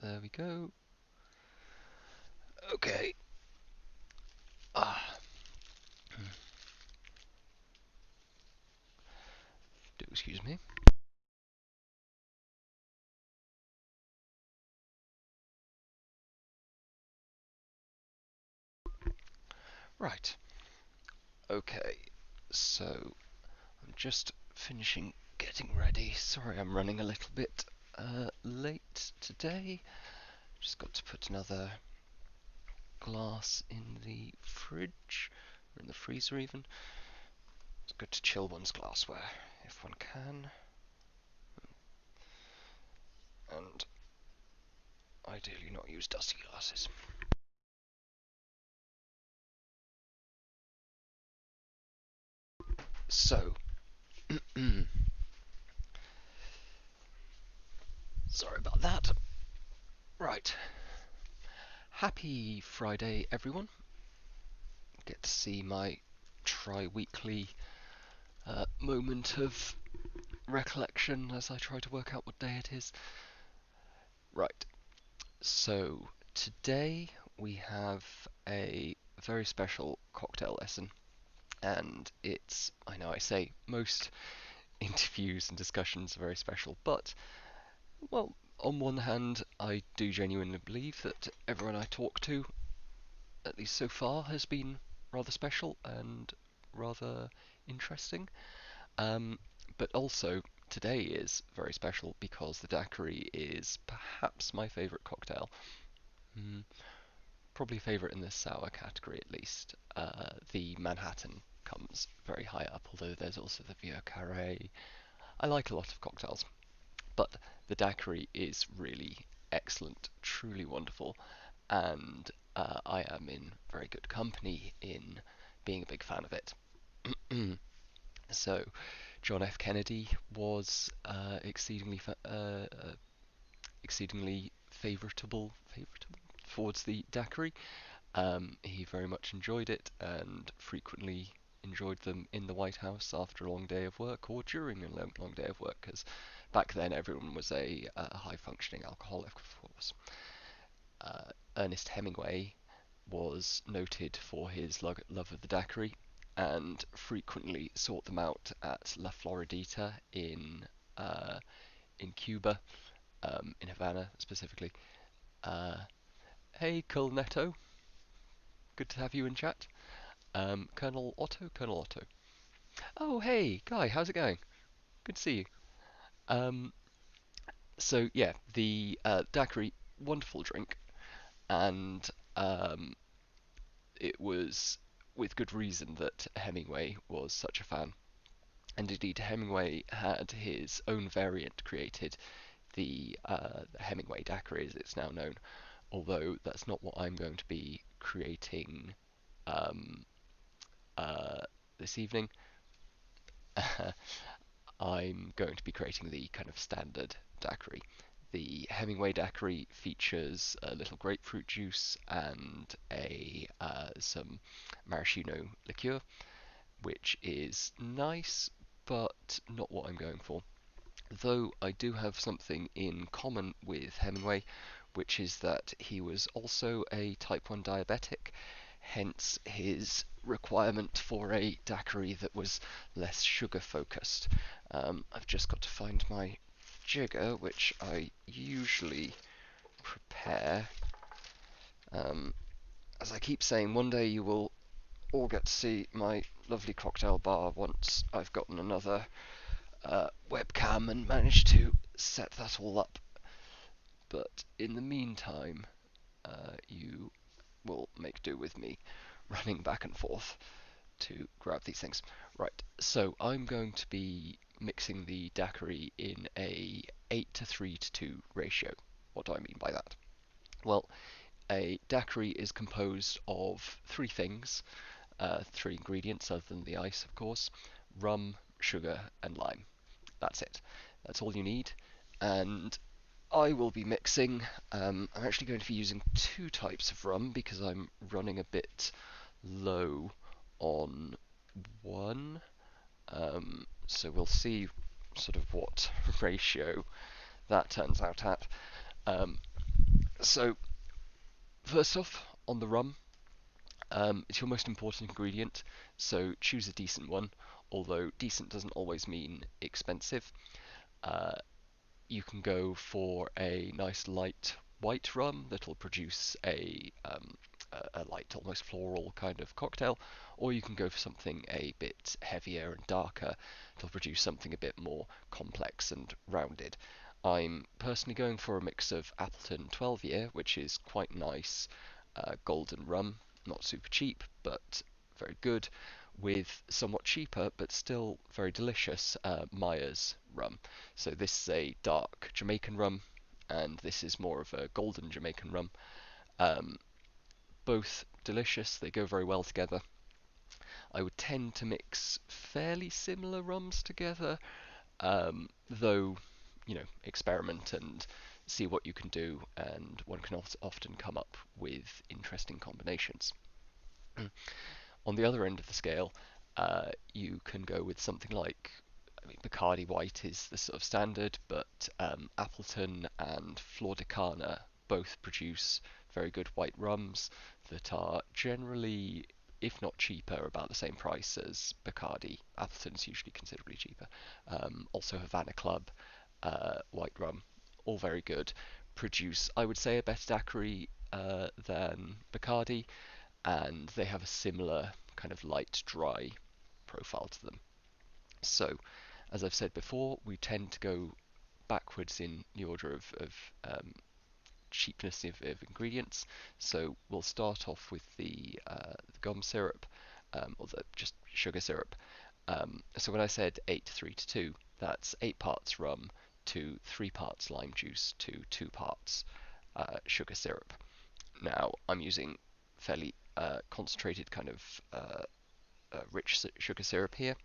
There we go. Okay. Ah, do excuse me. Right. Okay. So I'm just finishing getting ready. Sorry, I'm running a little bit late today. Just got to put another glass in the fridge, or in the freezer even. It's good to chill one's glassware if one can, and ideally not use dusty glasses. So, sorry about that. Right. Happy Friday, everyone. Get to see my tri-weekly moment of recollection as I try to work out what day it is. Right. So, today we have a very special cocktail lesson, and I know I say most interviews and discussions are very special, but, well, on one hand, I do genuinely believe that everyone I talk to, at least so far, has been rather special and rather interesting. Um, but also, today is very special because the daiquiri is perhaps my favourite cocktail. Mm, probably favourite in the sour category at least. The Manhattan comes very high up, although there's also the Vieux Carré. I like a lot of cocktails, but the daiquiri is really excellent, truly wonderful, and I am in very good company in being a big fan of it. So, John F. Kennedy was exceedingly favourable towards the daiquiri. He very much enjoyed it and frequently enjoyed them in the White House after a long day of work or during a long day of work, because back then everyone was a high-functioning alcoholic, of course. Ernest Hemingway was noted for his love of the daiquiri and frequently sought them out at La Floridita uh, in Cuba, in Havana specifically. Uh, hey, Colnetto, good to have you in chat. Colonel Otto. Oh, hey, Guy, how's it going? Good to see you. Um, so yeah, the daiquiri, wonderful drink, and um, it was with good reason that Hemingway was such a fan. And indeed, Hemingway had his own variant created, the Hemingway daiquiri, as it's now known. Although that's not what I'm going to be creating um, uh, this evening. I'm going to be creating the kind of standard daiquiri. The Hemingway daiquiri features a little grapefruit juice and a some maraschino liqueur, which is nice, but not what I'm going for. Though I do have something in common with Hemingway, which is that he was also a type 1 diabetic, hence his requirement for a daiquiri that was less sugar focused. I've just got to find my jigger, which I usually prepare. Um, as I keep saying, one day you will all get to see my lovely cocktail bar once I've gotten another webcam and managed to set that all up. But in the meantime, you will make do with me running back and forth to grab these things. Right, so I'm going to be mixing the daiquiri in a 8 to 3 to 2 ratio. What do I mean by that? Well, a daiquiri is composed of three things, three ingredients other than the ice, of course: rum, sugar, and lime. That's it. That's all you need. And I will be mixing. I'm actually going to be using two types of rum because I'm running a bit low on one. So we'll see sort of what ratio that turns out at. Um, So first off, on the rum, it's your most important ingredient, so choose a decent one. Although decent doesn't always mean expensive. Uh, you can go for a nice light white rum that'll produce a light, almost floral kind of cocktail, or you can go for something a bit heavier and darker. It'll produce something a bit more complex and rounded. I'm personally going for a mix of Appleton 12 year, which is quite nice, golden rum, not super cheap, but very good, with somewhat cheaper but still very delicious Myers rum. So this is a dark Jamaican rum, and this is more of a golden Jamaican rum. Um, Both delicious, they go very well together. I would tend to mix fairly similar rums together, though, experiment and see what you can do, and one can often come up with interesting combinations. On the other end of the scale, you can go with something like, I mean, Bacardi White is the sort of standard, but Appleton and Flor both produce very good white rums that are generally, if not cheaper, about the same price as Bacardi. Appleton's usually considerably cheaper. Also Havana Club, white rum, all very good. Produce, I would say, a better daiquiri than Bacardi, and they have a similar kind of light, dry profile to them. So, as I've said before, we tend to go backwards in the order of cheapness of ingredients. So we'll start off with the gum syrup, or the just sugar syrup. So when I said 8 to 3 to 2, that's 8 parts rum to 3 parts lime juice to 2 parts sugar syrup. Now I'm using fairly concentrated kind of rich sugar syrup here.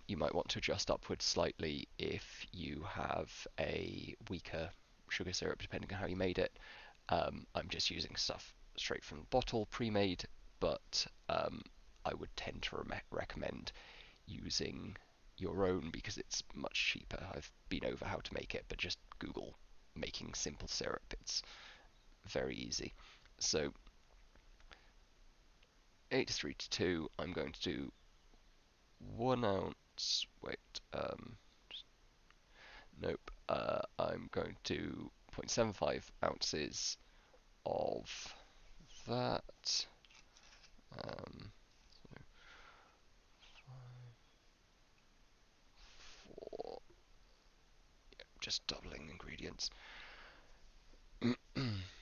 You might want to adjust upwards slightly if you have a weaker sugar syrup, depending on how you made it. I'm just using stuff straight from the bottle, pre-made, but I would tend to recommend using your own because it's much cheaper. I've been over how to make it, but just Google making simple syrup. It's very easy. So 8 to 3 to 2, I'm going to do 1 ounce. Wait, nope. I'm going to do 0.75 ounces of that. Um, for just doubling ingredients.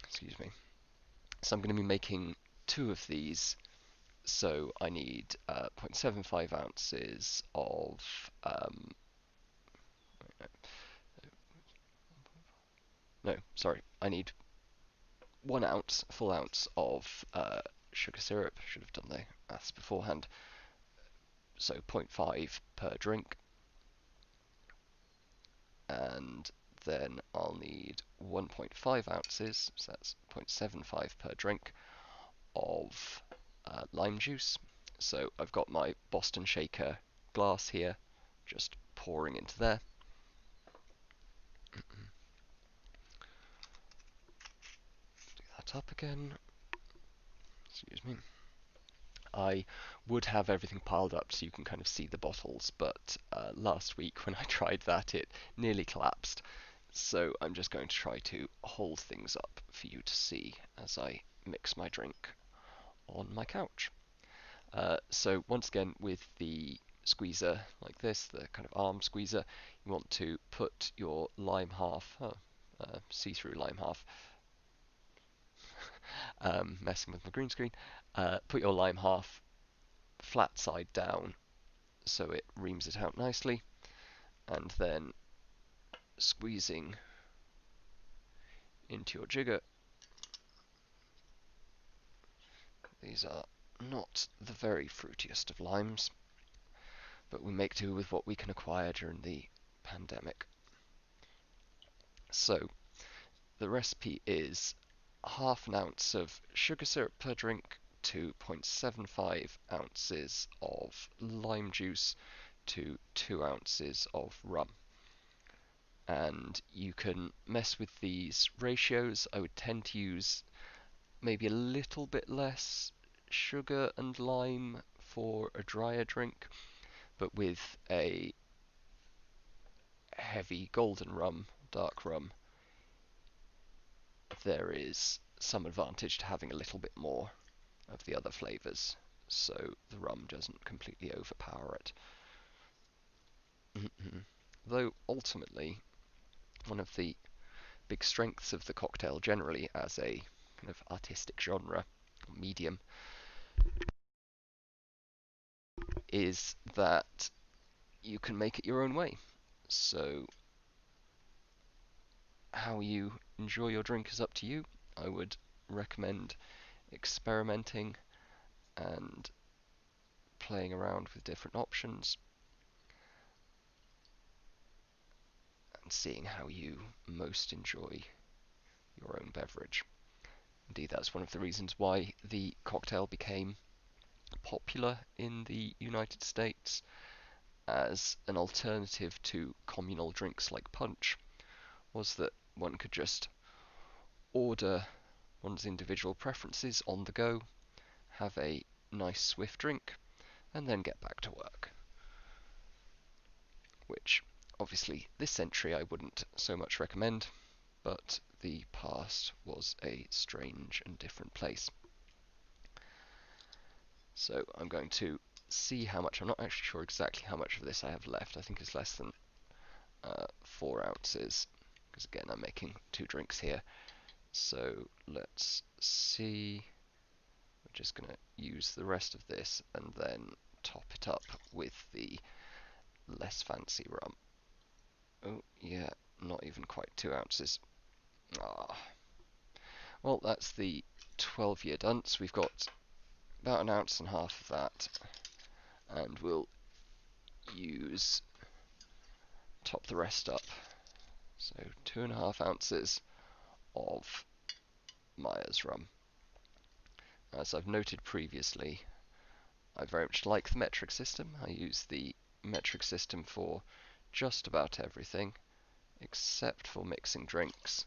Excuse me. So I'm going to be making 2 of these. So I need 0.75 ounces of no, sorry, I need 1 ounce, full ounce of sugar syrup. Should have done the maths beforehand. So 0.5 per drink, and then I'll need 1.5 ounces, so that's 0.75 per drink, of lime juice. So I've got my Boston Shaker glass here, just pouring into there. Do that up again. Excuse me. I would have everything piled up so you can kind of see the bottles, but last week when I tried that, it nearly collapsed. So I'm just going to try to hold things up for you to see as I mix my drink on my couch. So once again, with the squeezer like this, the kind of arm squeezer, you want to put your lime half, see-through lime half, messing with my green screen, put your lime half flat side down so it reams it out nicely, and then squeezing into your jigger. These are not the very fruitiest of limes, but we make do with what we can acquire during the pandemic. So the recipe is half an ounce of sugar syrup per drink to 0.75 ounces of lime juice to 2 ounces of rum. and you can mess with these ratios. I would tend to use maybe a little bit less sugar and lime for a drier drink, but with a heavy golden rum, dark rum, there is some advantage to having a little bit more of the other flavours, so the rum doesn't completely overpower it. Though ultimately, one of the big strengths of the cocktail generally as a kind of artistic genre, medium, is that you can make it your own way. So how you enjoy your drink is up to you. I would recommend experimenting and playing around with different options and seeing how you most enjoy your own beverage. Indeed, that's one of the reasons why the cocktail became popular in the United States as an alternative to communal drinks like punch, was that one could just order one's individual preferences on the go, have a nice swift drink, and then get back to work. Which, obviously, this century I wouldn't so much recommend, but the past was a strange and different place. So I'm going to see how much. I'm not actually sure exactly how much of this I have left. I think it's less than 4 ounces, because again I'm making 2 drinks here. So let's see. We're just going to use the rest of this and then top it up with the less fancy rum. Oh yeah, not even quite 2 ounces. Ah, well, that's the 12-year dunce. We've got about 1.5 ounces of that, and we'll top the rest up. So 2.5 ounces of Myers rum. As I've noted previously, I very much like the metric system. I use the metric system for just about everything, except for mixing drinks,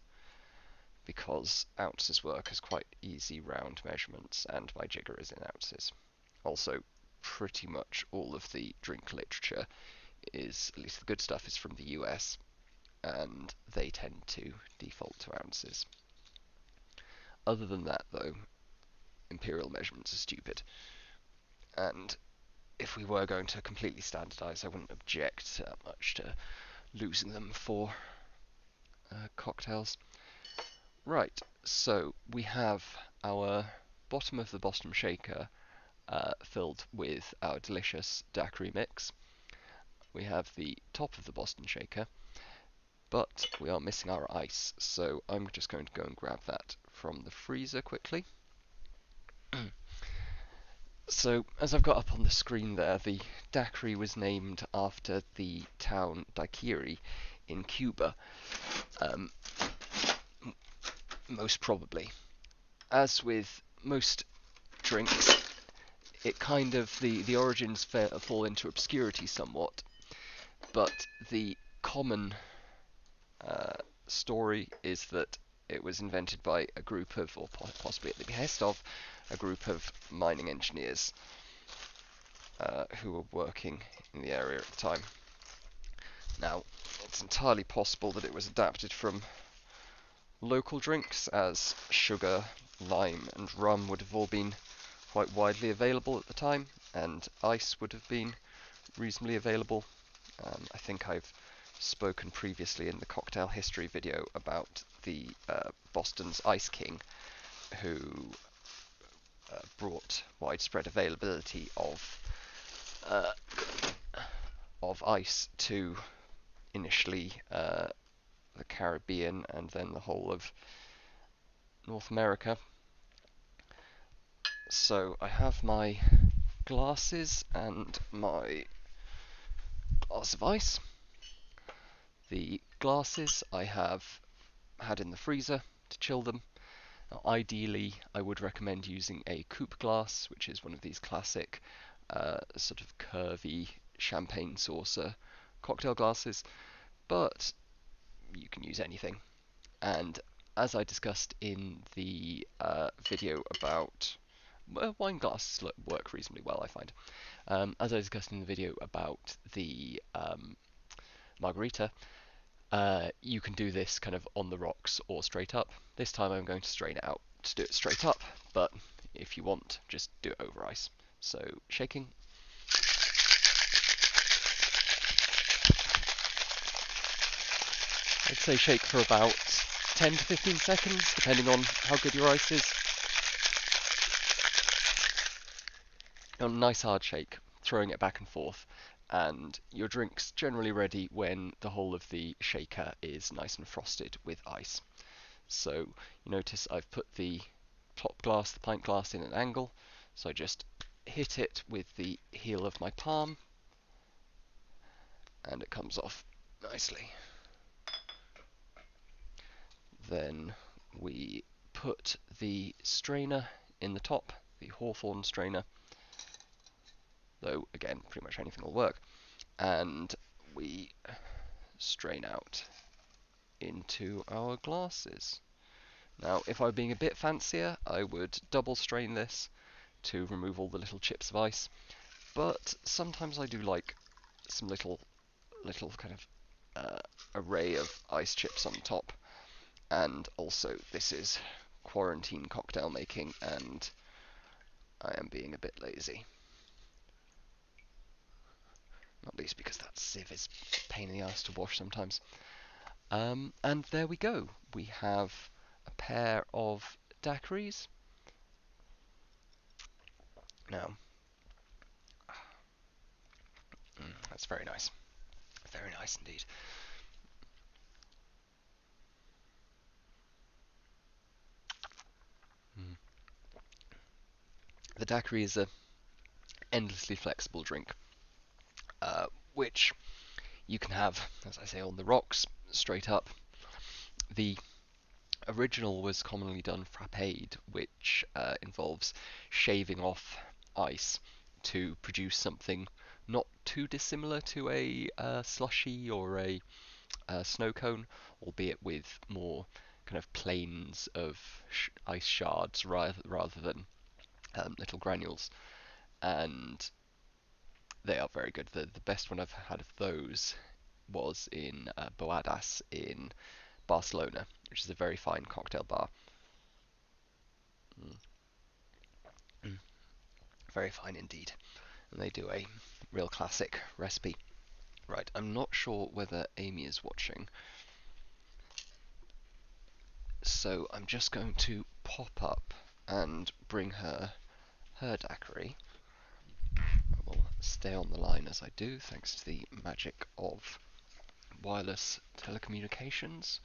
because ounces work as quite easy round measurements, and my jigger is in ounces. Also, pretty much all of the drink literature is, at least the good stuff, is from the US, and they tend to default to ounces. Other than that, though, imperial measurements are stupid, and if we were going to completely standardise, I wouldn't object that much to losing them for cocktails. Right, so we have our bottom of the Boston shaker filled with our delicious daiquiri mix. We have the top of the Boston shaker, but we are missing our ice, so I'm just going to go and grab that from the freezer quickly. So, as I've got up on the screen there, the daiquiri was named after the town Daiquiri in Cuba, most probably. As with most drinks, it kind of, the origins fall into obscurity somewhat, but the common story is that it was invented by a group of, or possibly at the behest of, a group of mining engineers who were working in the area at the time. Now, it's entirely possible that it was adapted from local drinks, as sugar, lime, and rum would have all been quite widely available at the time, and ice would have been reasonably available. I think I've spoken previously in the cocktail history video about the Boston's Ice King, who brought widespread availability of ice to initially the Caribbean and then the whole of North America. So I have my glasses and my glass of ice. The glasses I have had in the freezer to chill them. Now, ideally, I would recommend using a coupe glass, which is one of these classic sort of curvy champagne saucer cocktail glasses, but you can use anything. And as I discussed in the video about wine glasses work reasonably well, I find. As I discussed in the video about the margarita, you can do this kind of on the rocks or straight up. This time I'm going to strain it out to do it straight up, but if you want, just do it over ice. So shaking. I'd say shake for about 10 to 15 seconds, depending on how good your ice is. A nice hard shake, throwing it back and forth, and your drink's generally ready when the whole of the shaker is nice and frosted with ice. So you notice I've put the top glass, the pint glass, in an angle, so I just hit it with the heel of my palm, and it comes off nicely. Then we put the strainer in the top, the Hawthorne strainer, though again pretty much anything will work, and we strain out into our glasses. Now if I were being a bit fancier, I would double strain this to remove all the little chips of ice, but sometimes I do like some little kind of array of ice chips on top. And also this is quarantine cocktail making, and I am being a bit lazy. Not least because that sieve is a pain in the ass to wash sometimes. And there we go. We have a pair of daiquiris. Now, that's very nice. Very nice indeed. Mm. The daiquiri is a endlessly flexible drink, which you can have, as I say, on the rocks, straight up. The original was commonly done frappéd, which involves shaving off ice to produce something not too dissimilar to a slushy or a snow cone, albeit with more kind of planes of ice shards rather than little granules. And they are very good. The best one I've had of those was in Boadas in Barcelona, which is a very fine cocktail bar. Mm. Mm. Very fine indeed. And they do a real classic recipe. Right, I'm not sure whether Amy is watching, so I'm just going to pop up and bring her daiquiri. I will stay on the line as I do, thanks to the magic of wireless telecommunications.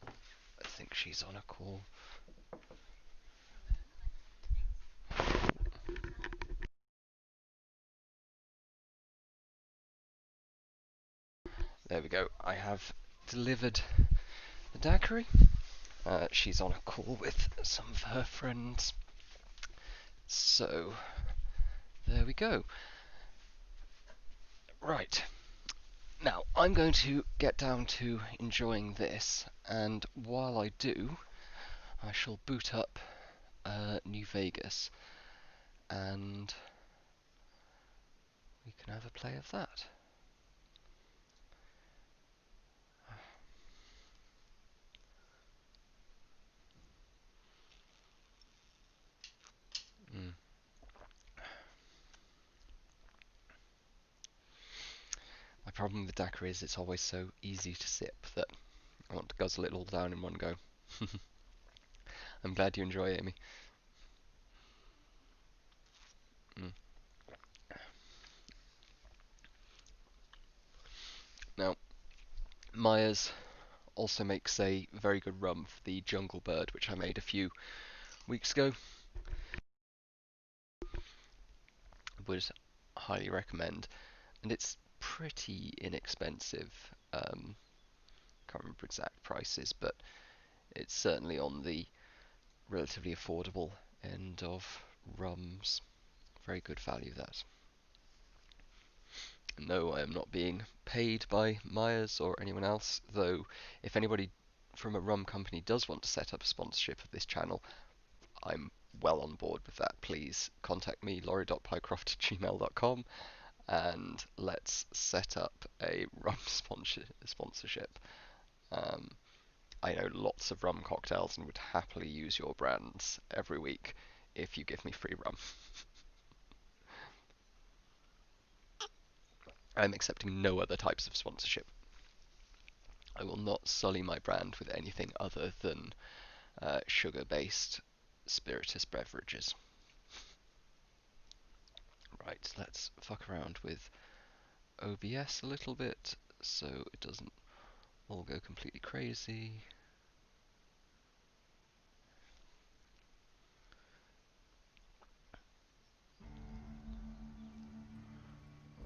I think she's on a call. There we go. I have delivered the daiquiri. She's on a call with some of her friends. So, there we go. Right. Now, I'm going to get down to enjoying this, and while I do, I shall boot up New Vegas, and we can have a play of that. Mm. My problem with daiquiri is it's always so easy to sip that I want to guzzle it all down in one go. I'm glad you enjoy it, Amy. Mm. Now, Myers also makes a very good rum for the Jungle Bird, which I made a few weeks ago. Would highly recommend, and it's pretty inexpensive. Can't remember exact prices, but it's certainly on the relatively affordable end of rums. Very good value, that. No, I am not being paid by Myers or anyone else, though if anybody from a rum company does want to set up a sponsorship of this channel, I'm well on board with that. Please contact me, laurie.pycroft@gmail.com, and let's set up a rum sponsorship. I know lots of rum cocktails and would happily use your brands every week if you give me free rum. I'm accepting no other types of sponsorship. I will not sully my brand with anything other than sugar-based spirituous beverages. Right, let's fuck around with OBS a little bit so it doesn't all go completely crazy.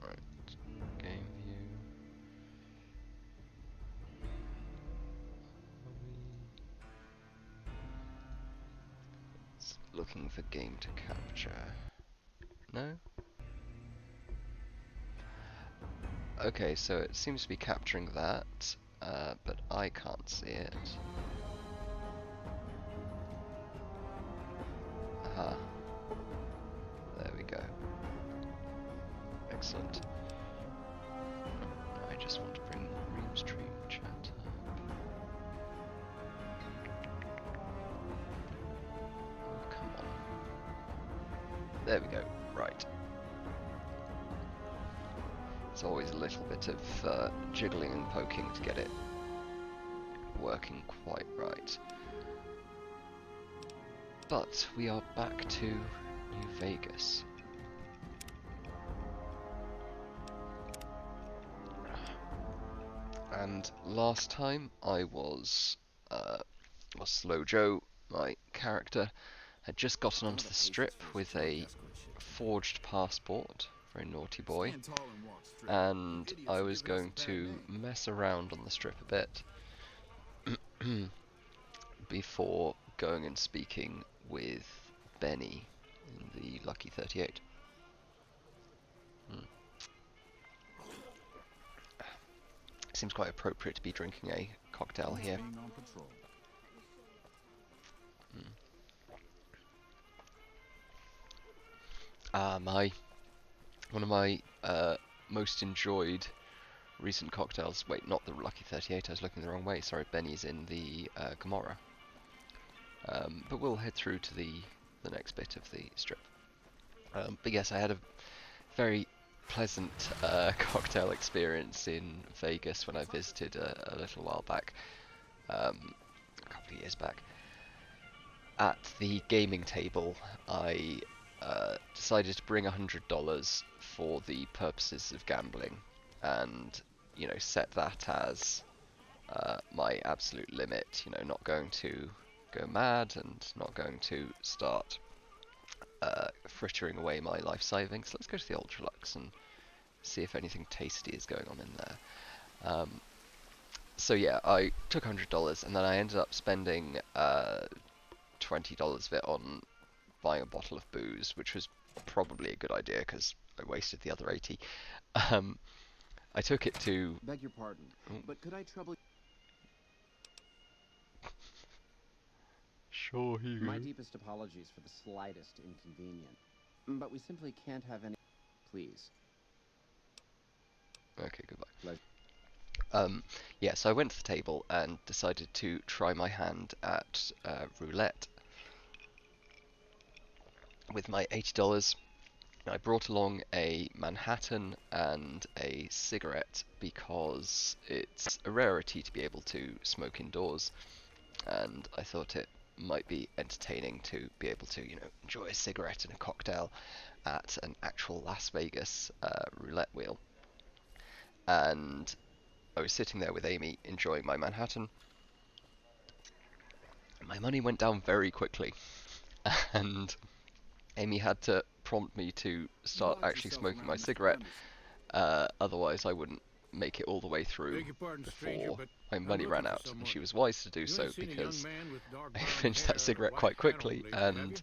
Alright, game view. It's looking for game to capture. No? Okay, so it seems to be capturing that, but I can't see it. Aha. There we go. Excellent. I just want to bring Restream chat up. Oh, come on. There we go. Right. It's always a little bit of jiggling and poking to get it working quite right. But we are back to New Vegas. And last time I was Slow Joe, my character, had just gotten onto the strip with a forged passport, very naughty boy, and I was going to mess around on the strip a bit before going and speaking with Benny in the Lucky 38. Seems quite appropriate to be drinking a cocktail here. One of my most enjoyed recent cocktails. Wait, not the Lucky 38. I was looking the wrong way. Sorry, Benny's in the Gomorrah. But we'll head through to the next bit of the strip. But yes, I had a very pleasant cocktail experience in Vegas when I visited a little while back, a couple of years back. At the gaming table, I decided to bring $100 for the purposes of gambling, and set that as my absolute limit. Not going to go mad and not going to start frittering away my life savings. Let's go to the Ultralux and see if anything tasty is going on in there. So yeah, I took $100 and then I ended up spending $20 of it on buying a bottle of booze, which was probably a good idea because I wasted the other 80. I took it to... Beg your pardon, but could I trouble... Sure, Hugo. My deepest apologies for the slightest inconvenience, but we simply can't have any... Please. Okay, goodbye. Yeah, so I went to the table and decided to try my hand at roulette. With my $80, I brought along a Manhattan and a cigarette because it's a rarity to be able to smoke indoors, and I thought it might be entertaining to be able to, enjoy a cigarette and a cocktail at an actual Las Vegas roulette wheel. And I was sitting there with Amy enjoying my Manhattan. My money went down very quickly, and Amy had to prompt me to start actually smoking my cigarette, otherwise I wouldn't make it all the way through before my money ran out. And she was wise to do so because I finished that cigarette quite quickly, and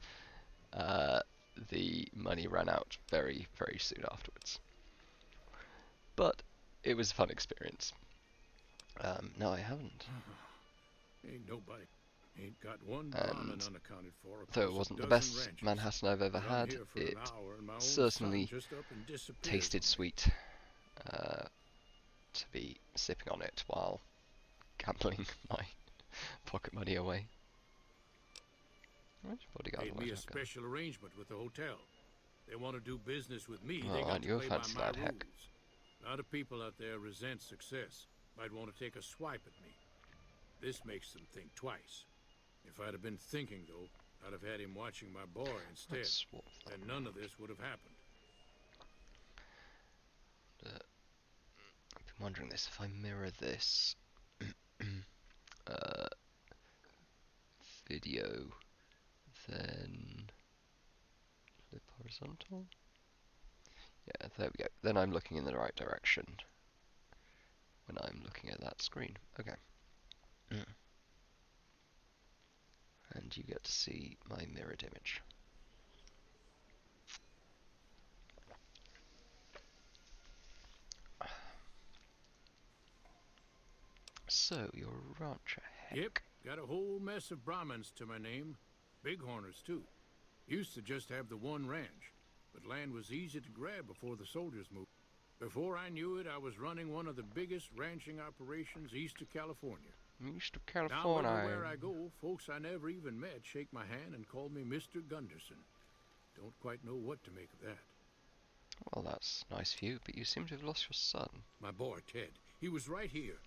the money ran out very, very soon afterwards. but it was a fun experience. No, I haven't. Ain't nobody. Ain't got one Brahmin And unaccounted for though it across a wasn't the dozen best ranches. Manhattan I've ever But I'm had, here for an it hour and my own son certainly just up and disappears tasted on me. sweet to be sipping on it while gambling my pocket money away. Where's your bodyguard? Made me a special arrangement with the hotel. They want to do business with me. Well, They got aren't to you a play by fancy my lad, heck? rules. A lot of people out there resent success. Might want to take a swipe at me. This makes them think twice. If I'd have been thinking, though, I'd have had him watching my boy instead. Then none of this would have happened. I've been wondering this. If I mirror this uh, video, then flip horizontal. Yeah, there we go. Then I'm looking in the right direction when I'm looking at that screen. Okay. And you get to see my mirrored image. So, you're a rancher, heck? Yep, got a whole mess of Brahmins to my name. Bighorners, too. Used to just have the one ranch, but land was easy to grab before the soldiers moved. Before I knew it, I was running one of the biggest ranching operations east of California. East of Now California. everywhere I go, folks I never even met shake my hand and call me Mr. Gunderson. Don't quite know what to make of that. Well, that's nice for you, but you seem to have lost your son. My boy, Ted. He was right here.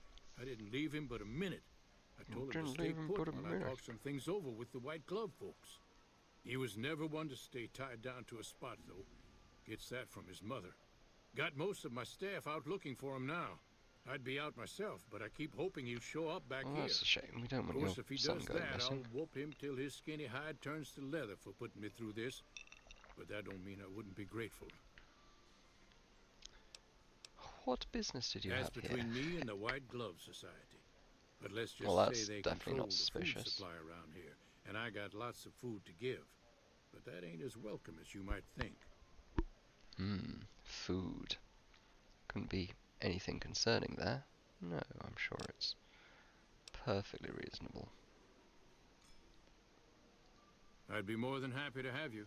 I didn't leave him but a minute. I told him to stay put while I talked some things over with the White Glove folks. He was never one to stay tied down to a spot, though. Gets that from his mother. Got most of my staff out looking for him now. I'd be out myself, but I keep hoping he'll show up back here. That's a shame. We don't want Of course, if he your son does going that, missing. I'll whoop him till his skinny hide turns to leather for putting me through this. But that don't mean I wouldn't be grateful. What business did you That's have here? between me and the White Glove Society. But let's just Well, that's say they definitely control not the suspicious. food supply around here, and I got lots of food to give. But that ain't as welcome as you might think. Food. Couldn't be anything concerning there. No, I'm sure it's perfectly reasonable. I'd be more than happy to have you.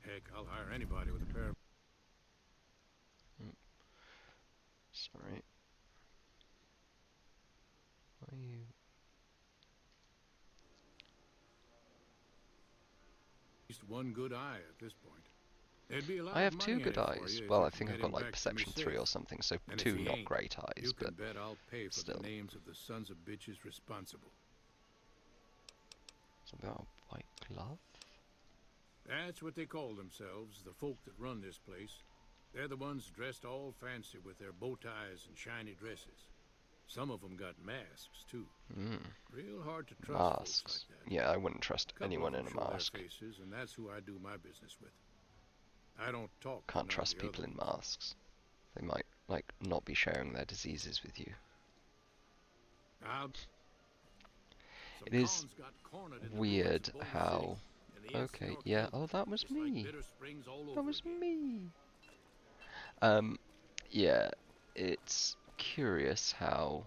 Heck, I'll hire anybody with a pair of... Sorry. Why are you... At least one good eye at this point. There'd be a lot I have of two money good in it for eyes. you if Well, you I can think get I've got him like back to me perception 3 safe. or something, so And if two he not ain't, great eyes, you can but bet I'll pay for still. the names of the sons of bitches responsible. Something about a white glove? That's what they call themselves, the folk that run this place. They're the ones dressed all fancy with their bow ties and shiny dresses. Some of them got masks, too. Real hard to trust folks Masks. like that. Yeah, I wouldn't trust Couple anyone of in them a show mask. their faces, and that's who I do my business with. I don't talk to Can't none of trust the people other in ones. masks. They might, like, not be sharing their diseases with you. It is weird how... Okay, yeah, oh, that was me. That was me. Yeah, it's curious how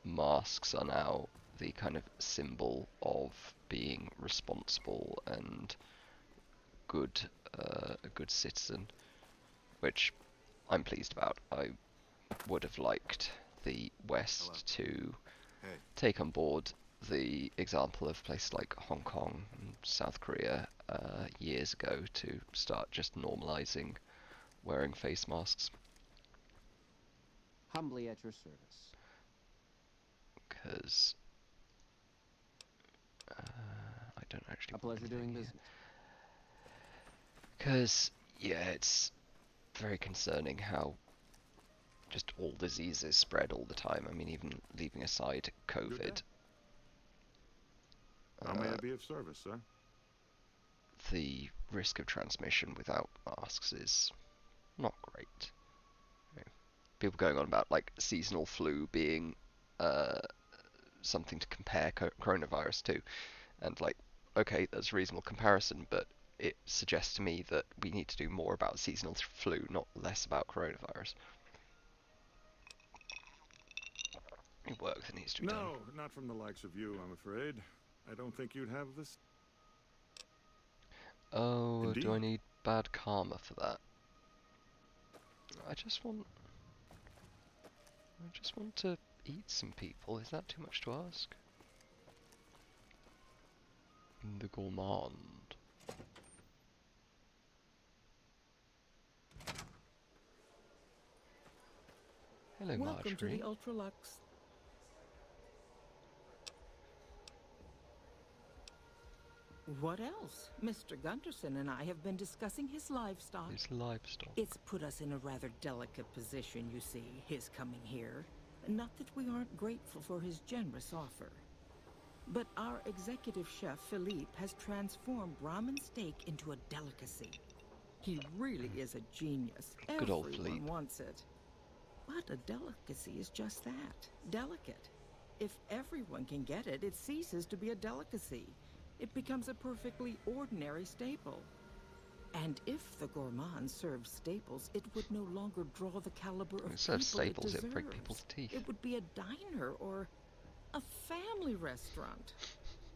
masks are now the kind of symbol of being responsible and good, a good citizen, which I'm pleased about. I would have liked the West to take on board the example of places like Hong Kong and South Korea years ago to start just normalizing wearing face masks. Humbly at your service. Because I don't actually A pleasure doing business. Because, yeah, it's very concerning how just all diseases spread all the time. I mean, even leaving aside COVID, How may I be of service, sir? the risk of transmission without masks is not great. You know, people going on about like seasonal flu being something to compare coronavirus to, and like, okay, that's a reasonable comparison, but it suggests to me that we need to do more about seasonal flu, not less about coronavirus. Any work that needs to be done. No, not from the likes of you, I'm afraid. I don't think you'd have this. Oh, Indeed. do I need bad karma for that? I just want to eat some people. Is that too much to ask? The gourmand. Hello, Welcome to Marjorie. the Ultralux. What else? Mr. Gunderson and I have been discussing his livestock. His livestock. It's put us in a rather delicate position, you see, his coming here. Not that we aren't grateful for his generous offer. But our executive chef, Philippe, has transformed Brahmin steak into a delicacy. He really is a genius. Good old Everyone Philippe. wants it. But a delicacy is just that, delicate. If everyone can get it, it ceases to be a delicacy. It becomes a perfectly ordinary staple. And if the gourmand served staples, it would no longer draw the caliber of It people serves staples, it it'd break deserves. people's teeth. It would be a diner or a family restaurant.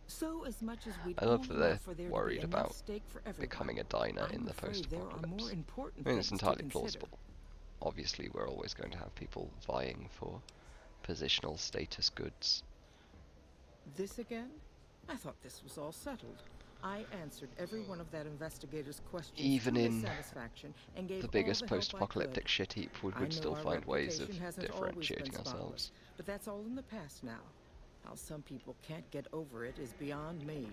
So as much as we'd I love all that they're love for there worried to be enough about steak for everyone, becoming a diner I'm in the afraid there are post-apocalypse. more important I mean, it's things to entirely consider. plausible. Obviously, we're always going to have people vying for positional status goods. This again? I thought this was all settled. I answered every one of that investigator's questions Even to his in satisfaction and gave The all biggest the help I post-apocalyptic could. shit heap, we I would know still our find ways of reputation hasn't always been differentiating spotless, ourselves. but that's all in the past now. How some people can't get over it is beyond me.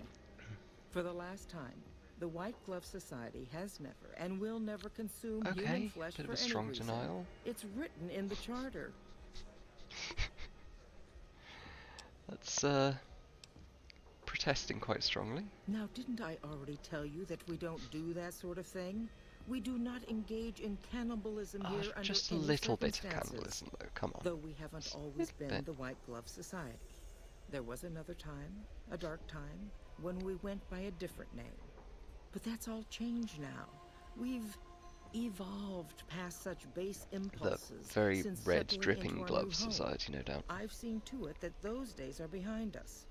For the last time, the White Glove Society has never and will never consume human Okay, flesh bit for of a any strong reason. denial. It's written in the charter. That's protesting quite strongly. Now, didn't I already tell you that we don't do that sort of thing? We do not engage in cannibalism here under Just a any little bit of circumstances. cannibalism, though. Come on. Though we haven't always Little been bit. the White Glove Society. There was another time, a dark time, when we went by a different name. But that's all changed now. We've evolved past such base The impulses. very since red settling dripping into our glove new home. society, no doubt. I've seen to it that those days are behind us.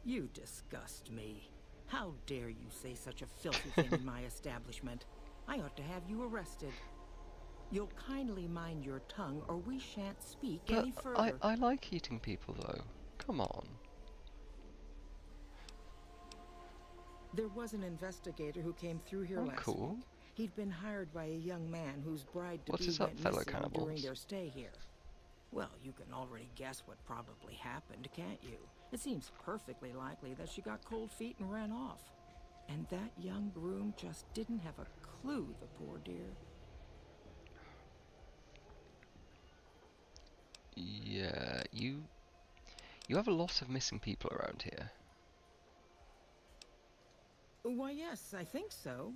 You disgust me. How dare you say such a filthy thing in my establishment? I ought to have you arrested. You'll kindly mind your tongue, or we shan't speak But any further. I like eating people, though. Come on. There was an investigator who came through here Oh, last cool. week. He'd been hired by a young man whose bride-to-be What is up, went fellow missing cannibals? during their stay here. Well, you can already guess what probably happened, can't you? It seems perfectly likely that she got cold feet and ran off. And that young groom just didn't have a clue, the poor dear. Yeah, you have a lot of missing people around here. Why, yes, I think so.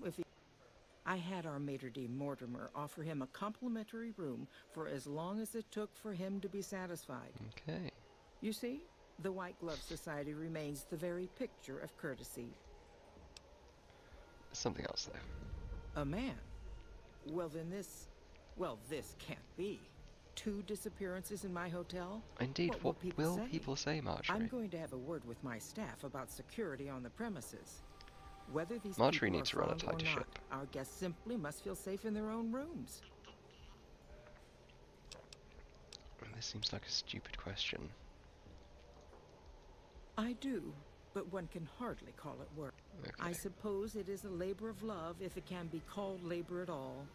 I had our maitre d' Mortimer offer him a complimentary room for as long as it took for him to be satisfied. Okay. You see, the White Glove Society remains the very picture of courtesy. Something else, though. A man? Well, then this can't be. 2 disappearances in my hotel? Indeed, what will say? people say, Marjorie? I'm going to have a word with my staff about security on the premises. Whether these Marjorie people needs are to run a found or tighter not, ship. our guests simply must feel safe in their own rooms. This seems like a stupid question. I do, but one can hardly call it work. Okay. I suppose it is a labor of love, if it can be called labor at all.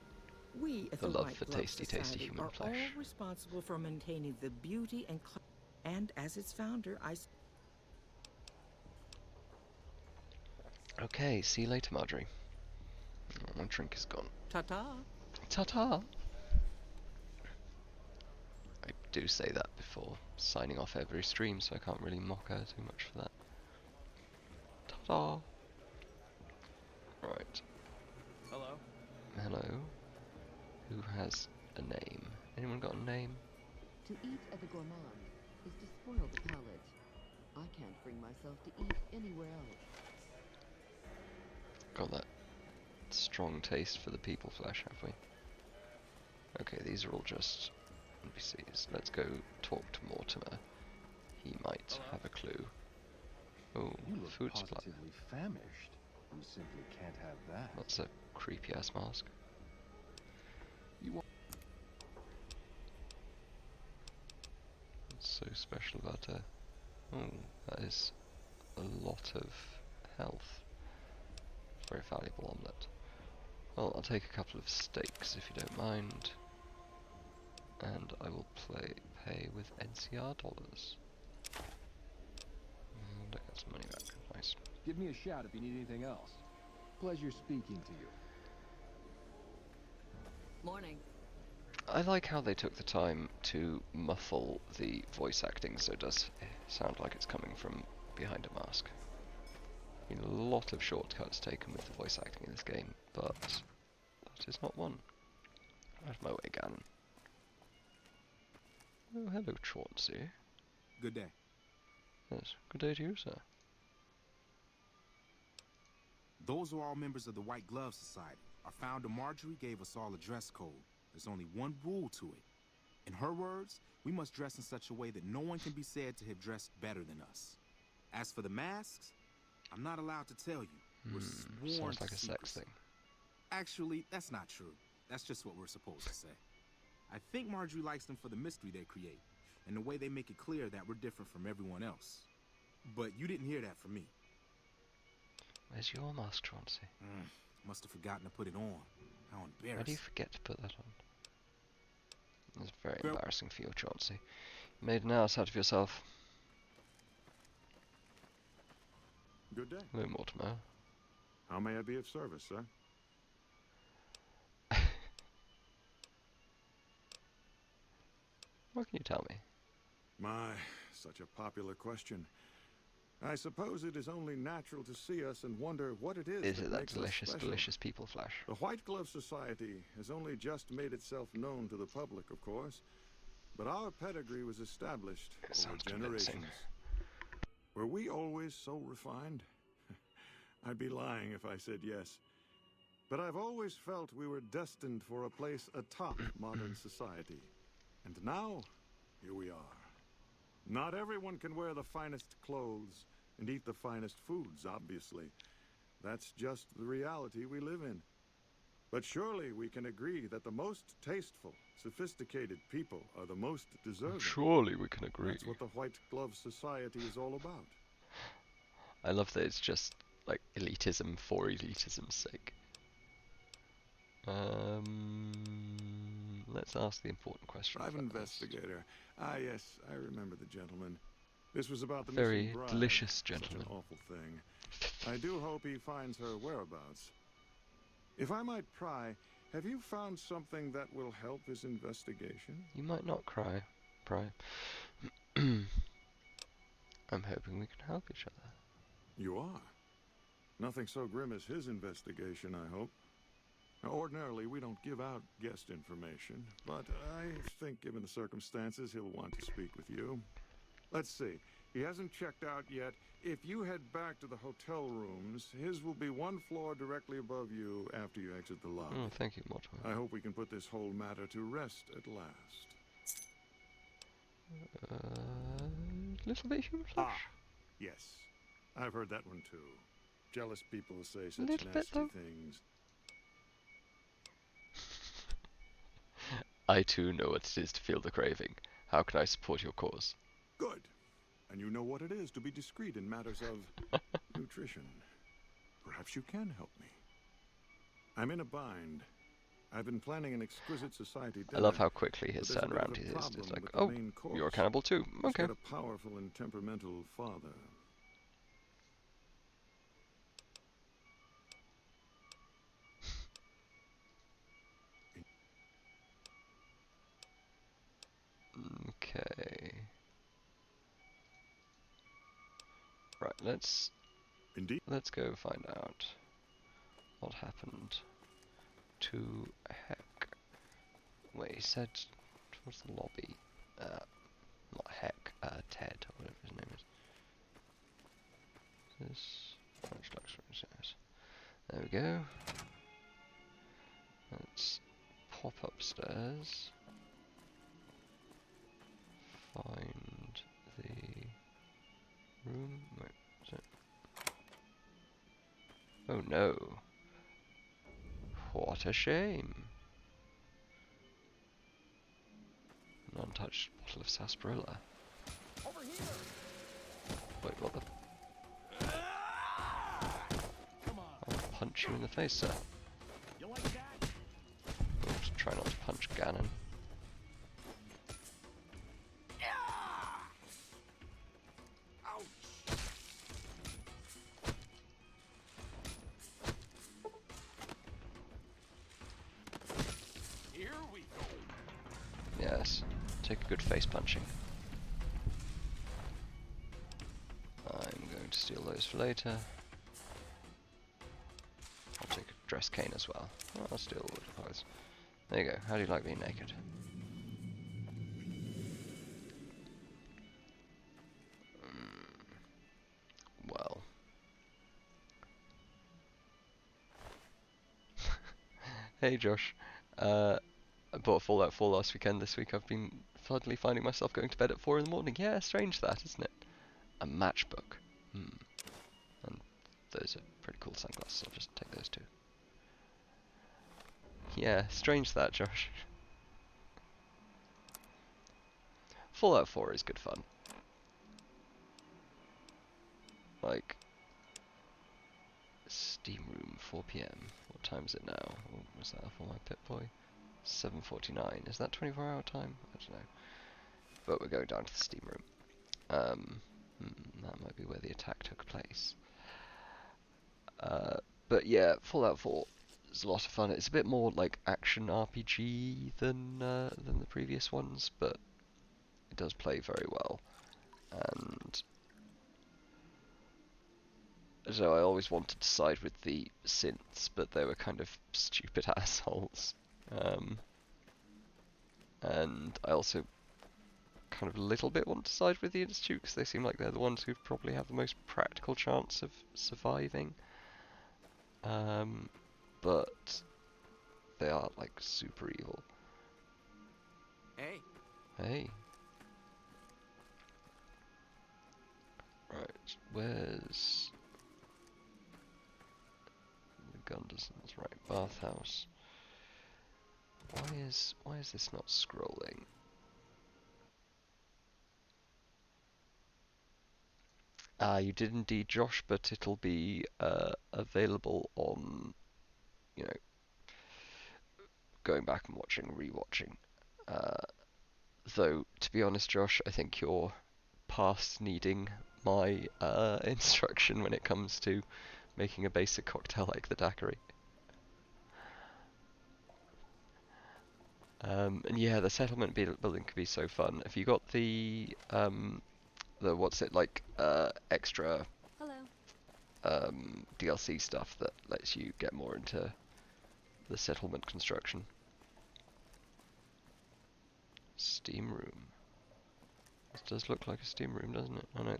We at The the love White for Glove tasty, Society tasty human are flesh. all responsible for maintaining the beauty and as its founder, Okay, see you later, Marjorie. Oh, my drink is gone. Ta-ta. Ta-ta! I do say that before signing off every stream, so I can't really mock her too much for that. Ta-ta! Right. Hello? Hello. Who has a name? Anyone got a name? To eat at the gourmand is to spoil the palate. I can't bring myself to eat anywhere else. Got that strong taste for the people flesh, have we? Okay, these are all just NPCs. Let's go talk to Mortimer. He might have a clue. Oh, You look food supply. positively famished. You simply can't have that. That's a creepy ass mask. You want What's so special about her? Oh, that is a lot of health. Very valuable omelette. Well, I'll take a couple of steaks if you don't mind. And I will pay with NCR dollars. And I got some money back. Nice. give me a shout if you need anything else. Pleasure speaking to you. Morning. I like how they took the time to muffle the voice acting so it does sound like it's coming from behind a mask. A lot of shortcuts taken with the voice acting in this game, but that is not one. Out of my way, Ganon. Oh, hello, Chauncey. Good day. Yes, good day to you, sir. Those are all members of the White Glove Society. Our founder Marjorie gave us all a dress code. There's only one rule to it. In her words, we must dress in such a way that no one can be said to have dressed better than us. As for the masks, I'm not allowed to tell you. We're sworn Sounds like to a sex secrecy. thing. Actually, that's not true. That's just what we're supposed to say. I think Marjorie likes them for the mystery they create, and the way they make it clear that we're different from everyone else. But you didn't hear that from me. Where's your mask, Chauncey? Must have forgotten to put it on. How Why do you embarrassing. forget to put that on? It's very Well- embarrassing for you, Chauncey. You made an ass out of yourself. Good day. Hello, Mortimer. How may I be of service, sir? What can you tell me? My, such a popular question. I suppose it is only natural to see us and wonder what it is Is that it that makes us delicious, special. delicious people flash? The White Glove Society has only just made itself known to the public, of course, but our pedigree was established over Sounds generations. convincing. Were we always so refined? I'd be lying if I said yes. But I've always felt we were destined for a place atop modern society. And now, here we are. Not everyone can wear the finest clothes and eat the finest foods, obviously. That's just the reality we live in. But surely we can agree that the most tasteful, sophisticated people are the most deserving. Surely we can agree. That's what the White Glove Society is all about. I love that it's just like elitism for elitism's sake. Let's ask the important question. Private first. investigator. Ah, yes, I remember the gentleman. This was about the Very missing bride. delicious Such gentleman. an awful thing. I do hope he finds her whereabouts. If I might pry, have you found something that will help his investigation? You might not pry. I'm hoping we can help each other. You are. Nothing so grim as his investigation, I hope. Now, ordinarily, we don't give out guest information, but I think given the circumstances, he'll want to speak with you. Let's see. He hasn't checked out yet. If you head back to the hotel rooms, his will be one floor directly above you after you exit the lobby. Oh, thank you, Mortimer. I hope we can put this whole matter to rest at last. Little bit human flesh. Yes. I've heard that one too. Jealous people say such Little bit, nasty though. things. I too know what it is to feel the craving. How can I support your cause? Good. And you know what it is to be discreet in matters of nutrition. Perhaps you can help me. I'm in a bind. I've been planning an exquisite society dinner. I love how quickly his but there's a bit of turnaround a is. problem It's like, with the oh, main course. you're a cannibal too. He's Okay. got a powerful and temperamental father. Okay. Right, let's Indeed. go find out what happened to Heck. Wait, he said towards the lobby. Not Heck, Ted, or whatever his name is. This French luxury service. There we go. Let's pop upstairs. Find the room. Wait, is it? Oh no. What a shame. An untouched bottle of sarsaparilla. Wait, what the? I'll punch you in the face, sir. I'll just try not to punch Ganon. Yes, take a good face punching. I'm going to steal those for later. I'll take a dress cane as well. I'll steal all the clothes. There you go. How do you like being naked? Well. Hey Josh. I bought Fallout 4 last weekend. This week I've been suddenly finding myself going to bed at 4 in the morning. Yeah, strange that, isn't it? A matchbook. And those are pretty cool sunglasses. I'll just take those too. Yeah, strange that, Josh. Fallout 4 is good fun. Like, Steam Room, 4 PM. What time is it now? Oh, was that for my Pip-Boy? 7:49. Is that 24-hour time? I don't know. But we're going down to the Steam Room. That might be where the attack took place. But yeah, Fallout 4 is a lot of fun. It's a bit more like action RPG than the previous ones, but it does play very well. And so I always wanted to side with the synths, but they were kind of stupid assholes. And I also kind of a little bit want to side with the Institute because they seem like they're the ones who probably have the most practical chance of surviving. But they are like super evil. Hey. Hey. Right, where's the Gundersons? Right, bathhouse. Why is this not scrolling? You did indeed, Josh, but it'll be available on, you know, going back and watching, rewatching. Though, to be honest, Josh, I think you're past needing my instruction when it comes to making a basic cocktail like the daiquiri. And yeah, the settlement building could be so fun. Have you got the what's it like extra DLC stuff that lets you get more into the settlement construction? Steam room. This does look like a steam room, doesn't it? Oh no,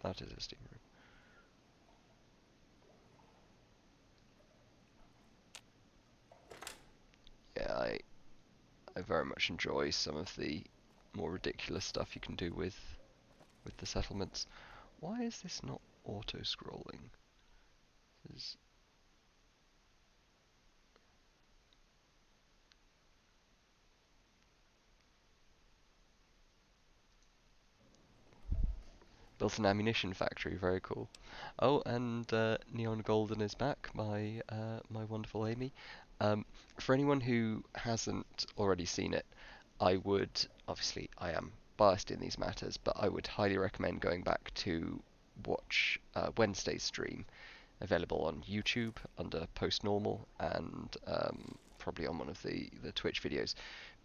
that is a steam room. Yeah, I very much enjoy some of the more ridiculous stuff you can do with the settlements. Why is this not auto-scrolling? This is built an ammunition factory, very cool. Oh, and Neon Golden is back, my wonderful Amy. For anyone who hasn't already seen it, I would, obviously I am biased in these matters, but I would highly recommend going back to watch Wednesday's stream, available on YouTube under Post Normal and probably on one of the Twitch videos,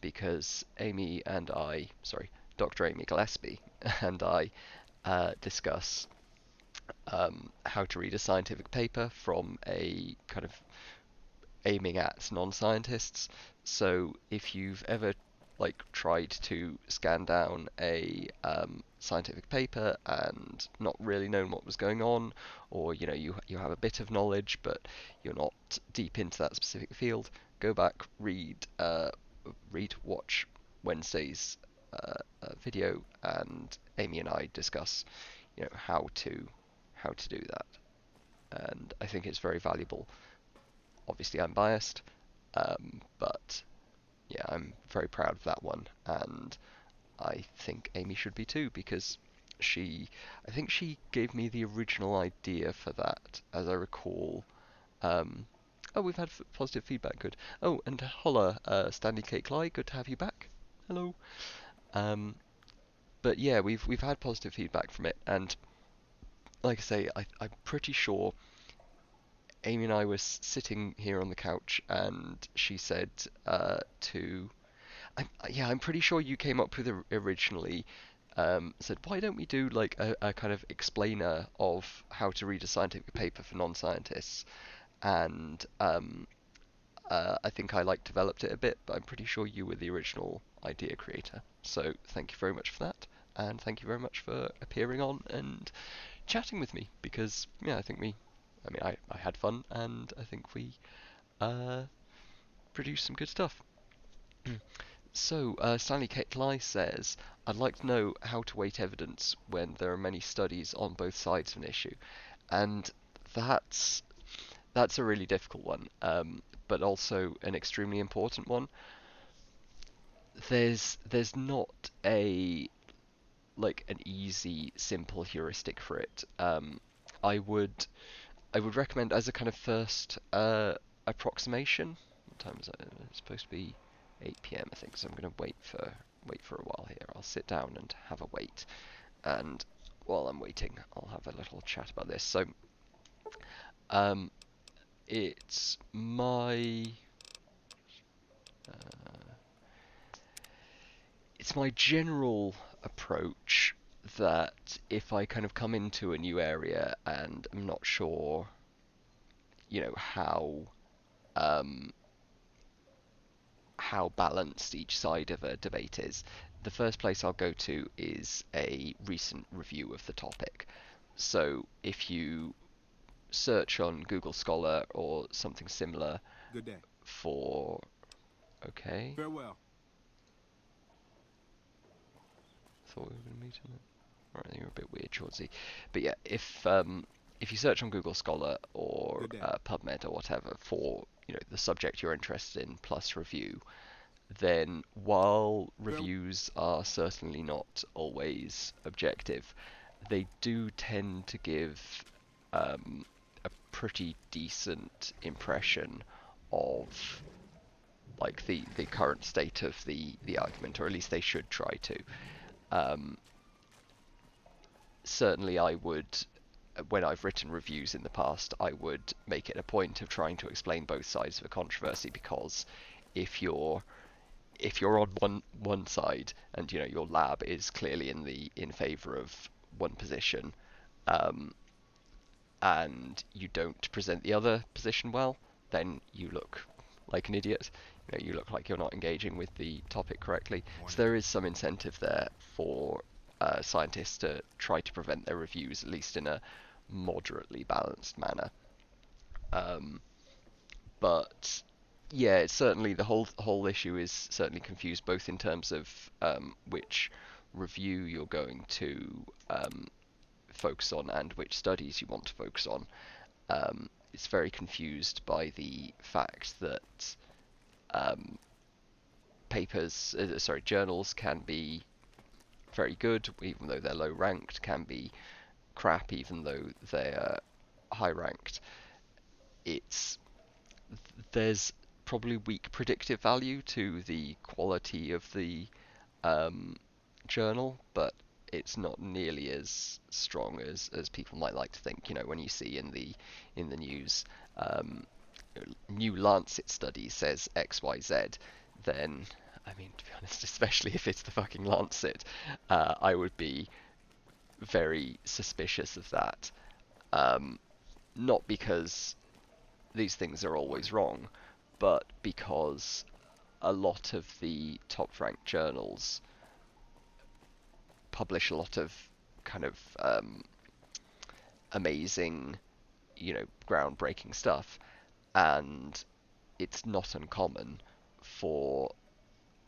because Amy and I, sorry, Dr. Amy Gillespie and I discuss how to read a scientific paper from a kind of aiming at non-scientists. So if you've ever like tried to scan down a scientific paper and not really known what was going on, or you know you have a bit of knowledge but you're not deep into that specific field, go back, watch Wednesday's video, and Amy and I discuss, how to do that. And I think it's very valuable. Obviously, I'm biased, but yeah, I'm very proud of that one, and I think Amy should be too, because I think she gave me the original idea for that, as I recall. Oh, we've had positive feedback, good. Oh, and holla, Stanley Cake Lie, good to have you back. Hello. But yeah, we've had positive feedback from it, and like I say, I'm pretty sure Amy and I were sitting here on the couch, and she said I'm pretty sure you came up with it originally. Said, why don't we do like a kind of explainer of how to read a scientific paper for non-scientists? And I think I developed it a bit, but I'm pretty sure you were the original idea creator. So thank you very much for that, and thank you very much for appearing on and chatting with me, because yeah, I had fun, and I think we produced some good stuff. So, Stanley Ketlai says, I'd like to know how to weight evidence when there are many studies on both sides of an issue. And that's a really difficult one, but also an extremely important one. There's not an easy, simple heuristic for it. I would recommend, as a kind of first approximation. What time is it? It's supposed to be 8 p.m. I think, so I'm going to wait for a while here. I'll sit down and have a wait, and while I'm waiting, I'll have a little chat about this. So, it's my general approach that if I kind of come into a new area and I'm not sure, how balanced each side of a debate is, the first place I'll go to is a recent review of the topic. So if you search on Google Scholar or something similar Good day. for... Okay. Farewell. Thought we were going to meet in it. Alright, you're a bit weird, Georgie. But yeah, if you search on Google Scholar or PubMed or whatever for the subject you're interested in plus review, then while reviews are certainly not always objective, they do tend to give a pretty decent impression of the current state of the argument, or at least they should try to. Certainly I would, when I've written reviews in the past, I would make it a point of trying to explain both sides of a controversy, because if you're on one side and your lab is clearly in favor of one position, and you don't present the other position well, then you look like an idiot. You look like you're not engaging with the topic correctly. So there is some incentive there for scientists to try to present their reviews at least in a moderately balanced manner. But yeah, it's certainly the whole issue is certainly confused, both in terms of which review you're going to focus on and which studies you want to focus on. It's very confused by the fact that journals can be very good even though they're low ranked, can be crap even though they're high ranked. There's probably weak predictive value to the quality of the journal, but it's not nearly as strong as people might like to think. When you see in the news, new Lancet study says XYZ, then to be honest, especially if it's the fucking Lancet, I would be very suspicious of that. Not because these things are always wrong, but because a lot of the top-ranked journals publish a lot of kind of amazing, groundbreaking stuff, and it's not uncommon for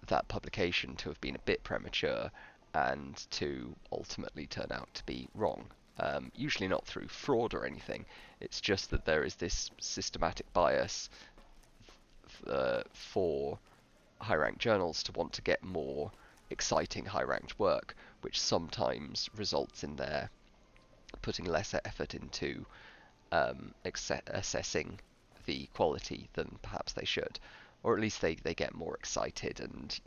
that publication to have been a bit premature and to ultimately turn out to be wrong. Usually not through fraud or anything. It's just that there is this systematic bias for high-ranked journals to want to get more exciting high-ranked work, which sometimes results in their putting less effort into assessing the quality than perhaps they should, or at least they get more excited, and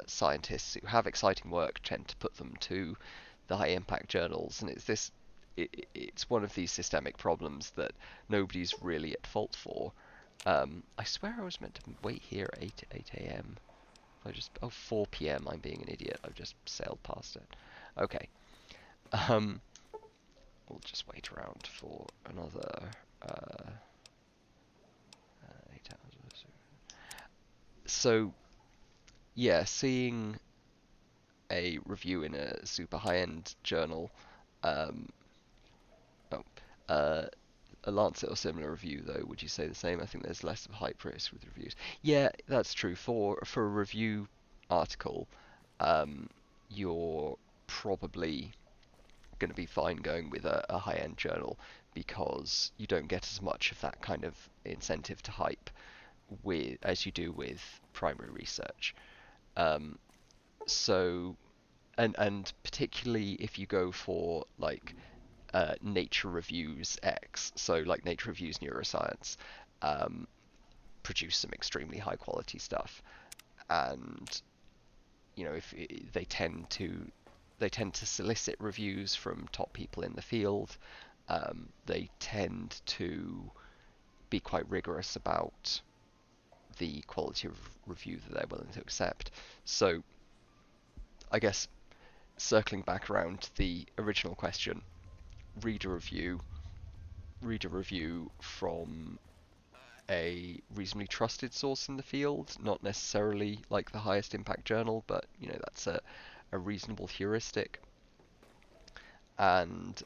scientists who have exciting work tend to put them to the high impact journals, and it's one of these systemic problems that nobody's really at fault for. I swear I was meant to wait here at 8 a.m. 4 p.m. I'm being an idiot. I've just sailed past it. Okay. We'll just wait around for another 8 hours or so. So, yeah, seeing a review in a super high-end journal, um, oh, a Lancet or similar review, though, would you say the same? I think there's less of a hype risk with reviews. Yeah, that's true. For a review article, you're probably going to be fine going with a high-end journal, because you don't get as much of that kind of incentive to hype as you do with primary research. So, and particularly if you go for like Nature Reviews X, so like Nature Reviews Neuroscience, produce some extremely high quality stuff, and if they tend to solicit reviews from top people in the field. They tend to be quite rigorous about the quality of review that they're willing to accept. So, I guess circling back around to the original question, read a review from a reasonably trusted source in the field, not necessarily like the highest impact journal, but that's a reasonable heuristic. And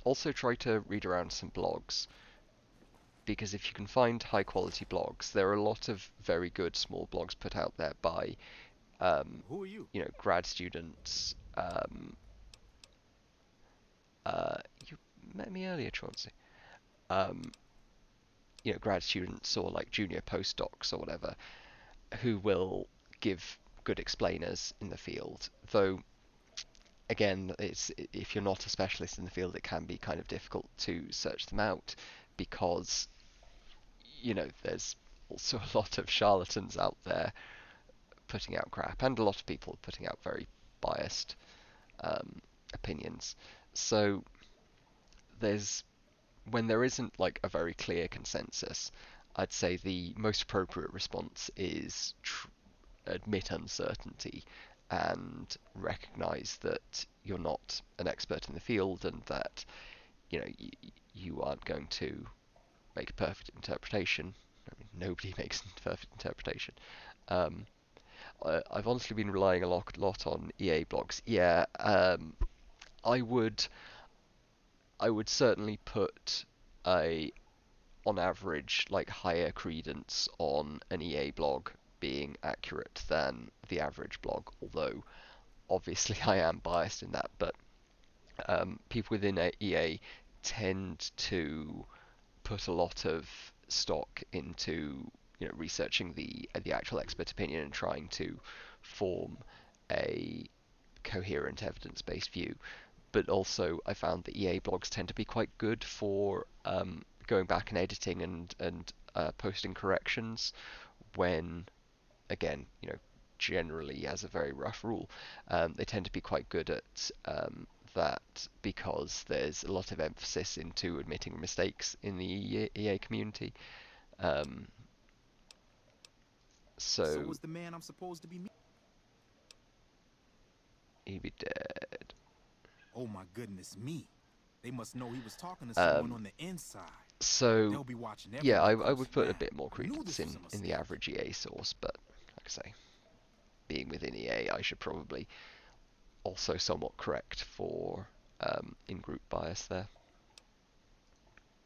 also try to read around some blogs, because if you can find high quality blogs, there are a lot of very good small blogs put out there by Who are you? Grad students. You met me earlier, Chauncey. Grad students or like junior postdocs or whatever, who will give good explainers in the field. Though, again, if you're not a specialist in the field, it can be kind of difficult to search them out, because there's also a lot of charlatans out there putting out crap, and a lot of people putting out very biased opinions. So when there isn't like a very clear consensus, I'd say the most appropriate response is admit uncertainty and recognize that you're not an expert in the field, and that you aren't going to make a perfect interpretation. I mean, nobody makes a perfect interpretation. I've honestly been relying a lot on EA blogs. Yeah, I would certainly put on average, like higher credence on an EA blog being accurate than the average blog. Although, obviously, I am biased in that, but people within EA tend to put a lot of stock into researching the actual expert opinion and trying to form a coherent evidence-based view. But also, I found that EA blogs tend to be quite good for going back and editing and posting corrections, when, again, generally, as a very rough rule, they tend to be quite good at that, because there's a lot of emphasis into admitting mistakes in the EA community. So was the man I'm supposed to be meeting? He be dead. Oh my goodness me. They must know he was talking to someone on the inside. So, they'll be watching yeah, I would put a bit more credence in the average EA source, but like I say, being within EA, I should probably also somewhat correct for in-group bias there.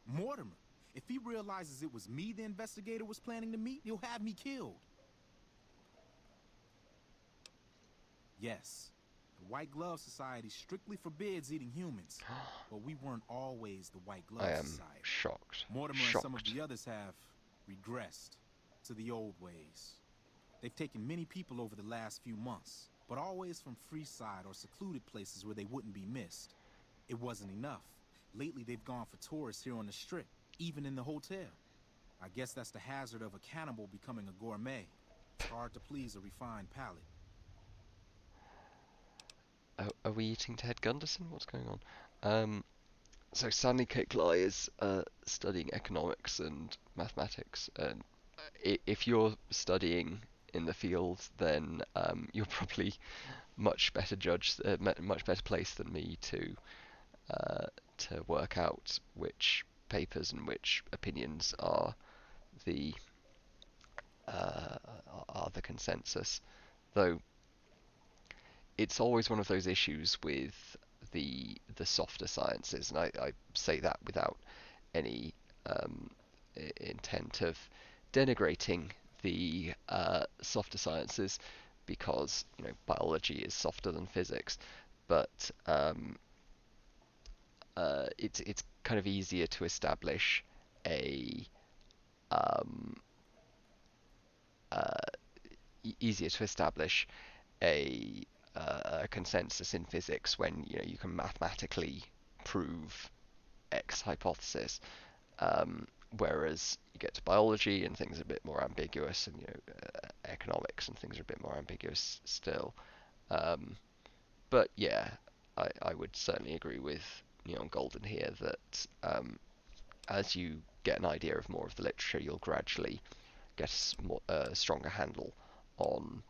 Mortimer, If he realizes it was me the investigator was planning to meet, he'll have me killed. Yes, the White Glove Society strictly forbids eating humans, but we weren't always the White Glove I am Society. shocked. Mortimer Shocked. and some of the others have regressed to the old ways. They've taken many people over the last few months, but always from Freeside or secluded places where they wouldn't be missed. It wasn't enough. Lately, they've gone for tourists here on the Strip, even in the hotel. I guess that's the hazard of a cannibal becoming a gourmet. It's hard to please a refined palate. Are we eating Ted Gunderson? What's going on? So Stanley Kickly is studying economics and mathematics, and if you're studying in the field, then you're probably much better judged, much better placed than me to work out which papers and which opinions the are the consensus. Though it's always one of those issues with the softer sciences, and I say that without any intent of denigrating the softer sciences, because biology is softer than physics, but it's kind of easier to establish a um, easier to establish a consensus in physics when you can mathematically prove X hypothesis. Whereas you get to biology and things are a bit more ambiguous, and economics and things are a bit more ambiguous still. But yeah, I would certainly agree with Neon Golden here that as you get an idea of more of the literature, you'll gradually get a stronger handle on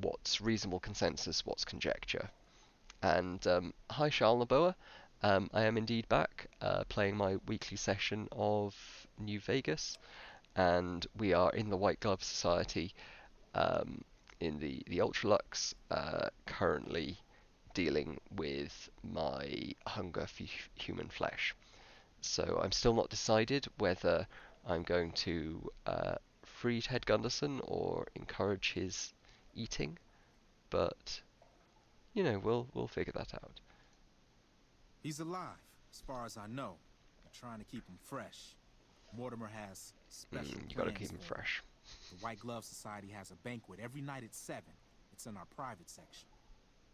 what's reasonable consensus, what's conjecture. And hi, Charles Naboa. I am indeed back, playing my weekly session of New Vegas, and we are in the White Glove Society, in the Ultralux, currently dealing with my hunger for human flesh. So I'm still not decided whether I'm going to free Ted Gunderson or encourage his eating, but we'll figure that out. He's alive, as far as I know. I'm trying to keep him fresh. Mortimer has special You gotta plans keep him for fresh. The White Glove Society has a banquet every night at 7. It's in our private section.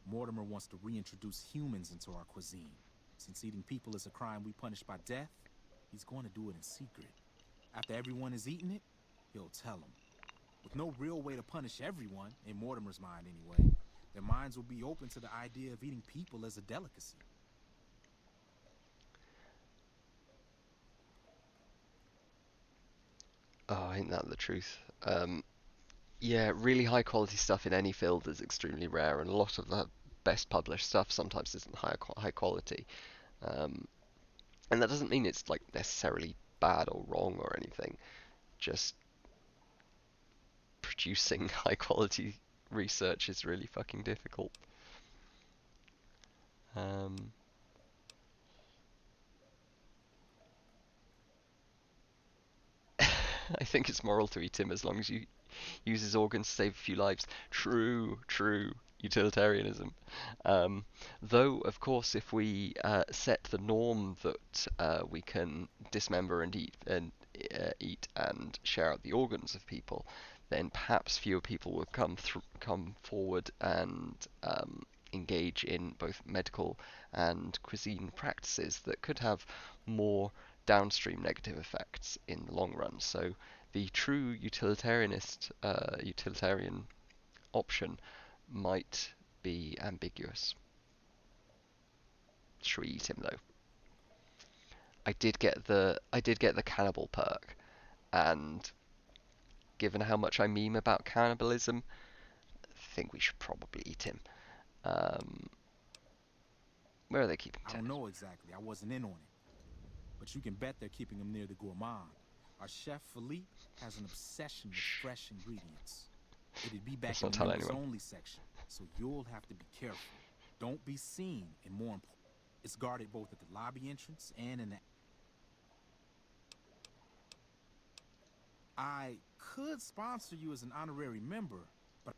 Mortimer wants to reintroduce humans into our cuisine. Since eating people is a crime we punish by death, he's going to do it in secret. After everyone has eaten it, he'll tell them. With no real way to punish everyone, in Mortimer's mind anyway, their minds will be open to the idea of eating people as a delicacy. Oh, ain't that the truth? Yeah, really high quality stuff in any field is extremely rare, and a lot of the best published stuff sometimes isn't high quality. And that doesn't mean it's like necessarily bad or wrong or anything. Just producing high quality research is really fucking difficult. I think it's moral to eat him as long as you use his organs to save a few lives. True, true utilitarianism. Though, of course, if we set the norm that we can dismember and eat and share out the organs of people, then perhaps fewer people will come forward and engage in both medical and cuisine practices that could have more downstream negative effects in the long run. So the true utilitarian option might be ambiguous. Should we eat him though? I did get the cannibal perk, and given how much I meme about cannibalism, I think we should probably eat him. Where are they keeping Ted? I don't know exactly. I wasn't in on it. But you can bet they're keeping him near the gourmand. Our chef, Philippe, has an obsession with fresh ingredients. It'd be back in the members-only section, so you'll have to be careful. Don't be seen, and more important, it's guarded both at the lobby entrance and in the... I could sponsor you as an honorary member, but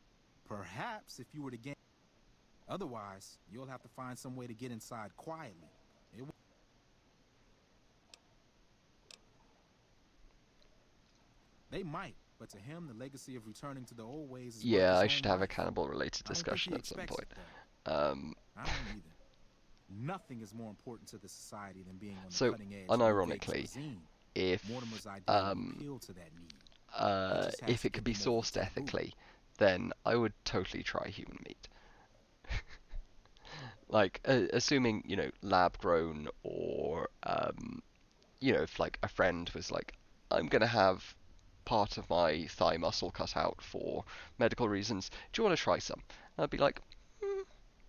perhaps if you were to gain... Otherwise, you'll have to find some way to get inside quietly. They might, but to him, the legacy of returning to the old ways is worth Yeah, his I own should have a life. cannibal-related I don't think he discussion at some expects point. it, though. I don't either. Nothing is more important to the society than being on the So, cutting edge of unironically, cuisine. if Mortimer's idea would appeal to that need. if it could be sourced ethically, then I would totally try human meat. Like, assuming, you know, lab grown, or you know, if like a friend was like, I'm gonna have part of my thigh muscle cut out for medical reasons, do you want to try some? And I'd be like,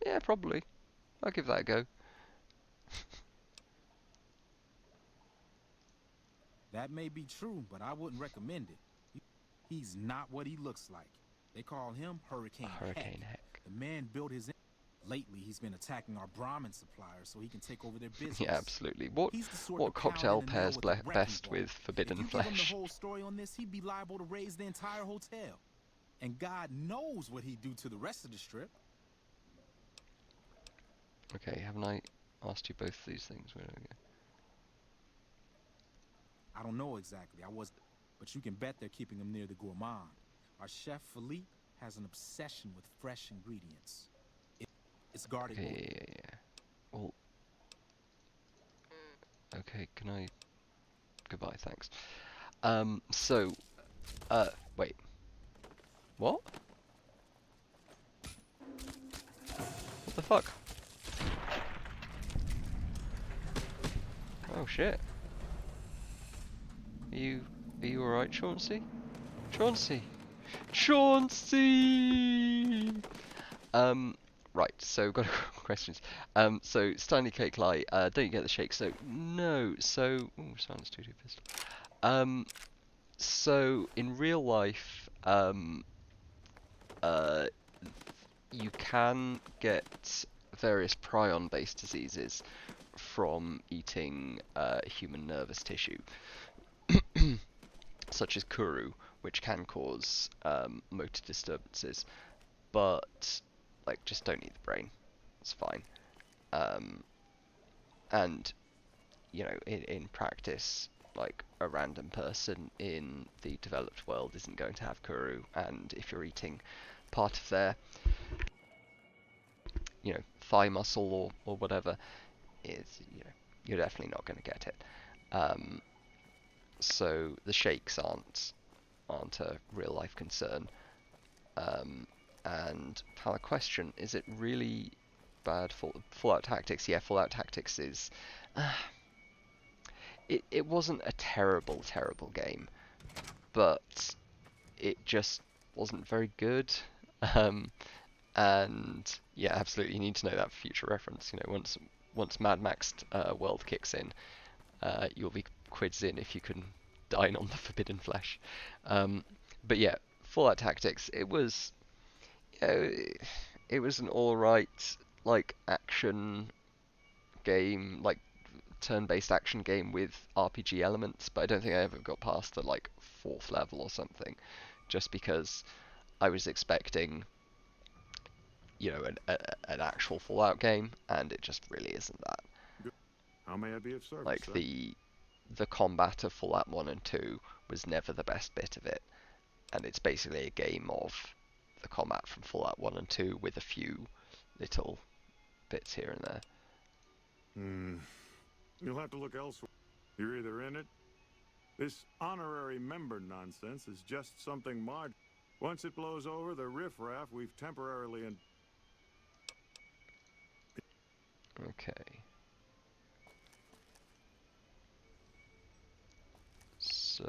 yeah, probably. I'll give that a go. That may be true, but I wouldn't recommend it. He's not what he looks like. They call him Hurricane Heck. The man built his... Lately, he's been attacking our Brahmin suppliers so he can take over their business. Yeah, absolutely. What to cocktail pairs best with If forbidden you give him the flesh? whole story on this, he'd be liable to raise the entire hotel. And God knows what he'd do to the rest of the strip. Okay, haven't I asked you both these things? Where do I go? I don't know exactly. But you can bet they're keeping him near the gourmand. Our chef Philippe has an obsession with fresh ingredients. It's guarded. Okay, yeah. Well, okay, can I... Goodbye, thanks. Wait. What? What the fuck? Oh shit. Are you alright, Chauncey? Chauncey! Chauncey! Right, so got questions. So Stanley Cake Lie, don't you get the shake? So no. So Silent Studio Pistol. So in real life, you can get various prion-based diseases from eating human nervous tissue, such as kuru, which can cause motor disturbances, but like, just don't eat the brain. It's fine. And you know, in practice, like, a random person in the developed world isn't going to have kuru, and if you're eating part of their, you know, thigh muscle or whatever, is, you know, you're definitely not going to get it. So the shakes aren't a real life concern. And valid question, is it really bad? Fallout Tactics? Yeah, Fallout Tactics is... it wasn't a terrible game, but it just wasn't very good. And yeah, absolutely, you need to know that for future reference. You know, once Mad Max World kicks in, you'll be quids in if you can dine on the forbidden flesh. But yeah, Fallout Tactics, it was... it was an alright, like, action game, like, turn-based action game with RPG elements, but I don't think I ever got past the, like, 4th level or something, just because I was expecting, you know, an actual Fallout game, and it just really isn't that. How may I be of service, Like, sir? the combat of Fallout 1 and 2 was never the best bit of it, and it's basically a game of the combat from Fallout 1 and 2 with a few little bits here and there. You'll have to look elsewhere. You're either in it. This honorary member nonsense is just something marginal. Once it blows over, the riffraff we've temporarily Okay. So...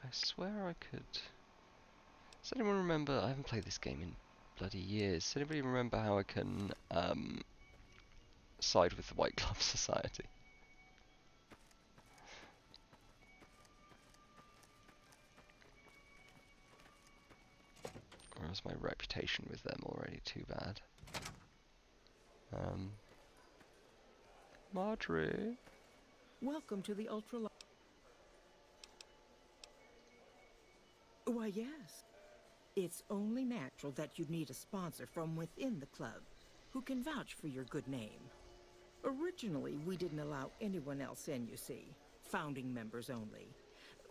I swear I could... Does anyone remember? I haven't played this game in bloody years. Does anybody remember how I can side with the White Glove Society? Or is my reputation with them already too bad? Marjorie? Welcome to the ultra. Why, yes. It's only natural that you'd need a sponsor from within the club who can vouch for your good name. Originally, we didn't allow anyone else in, you see. Founding members only.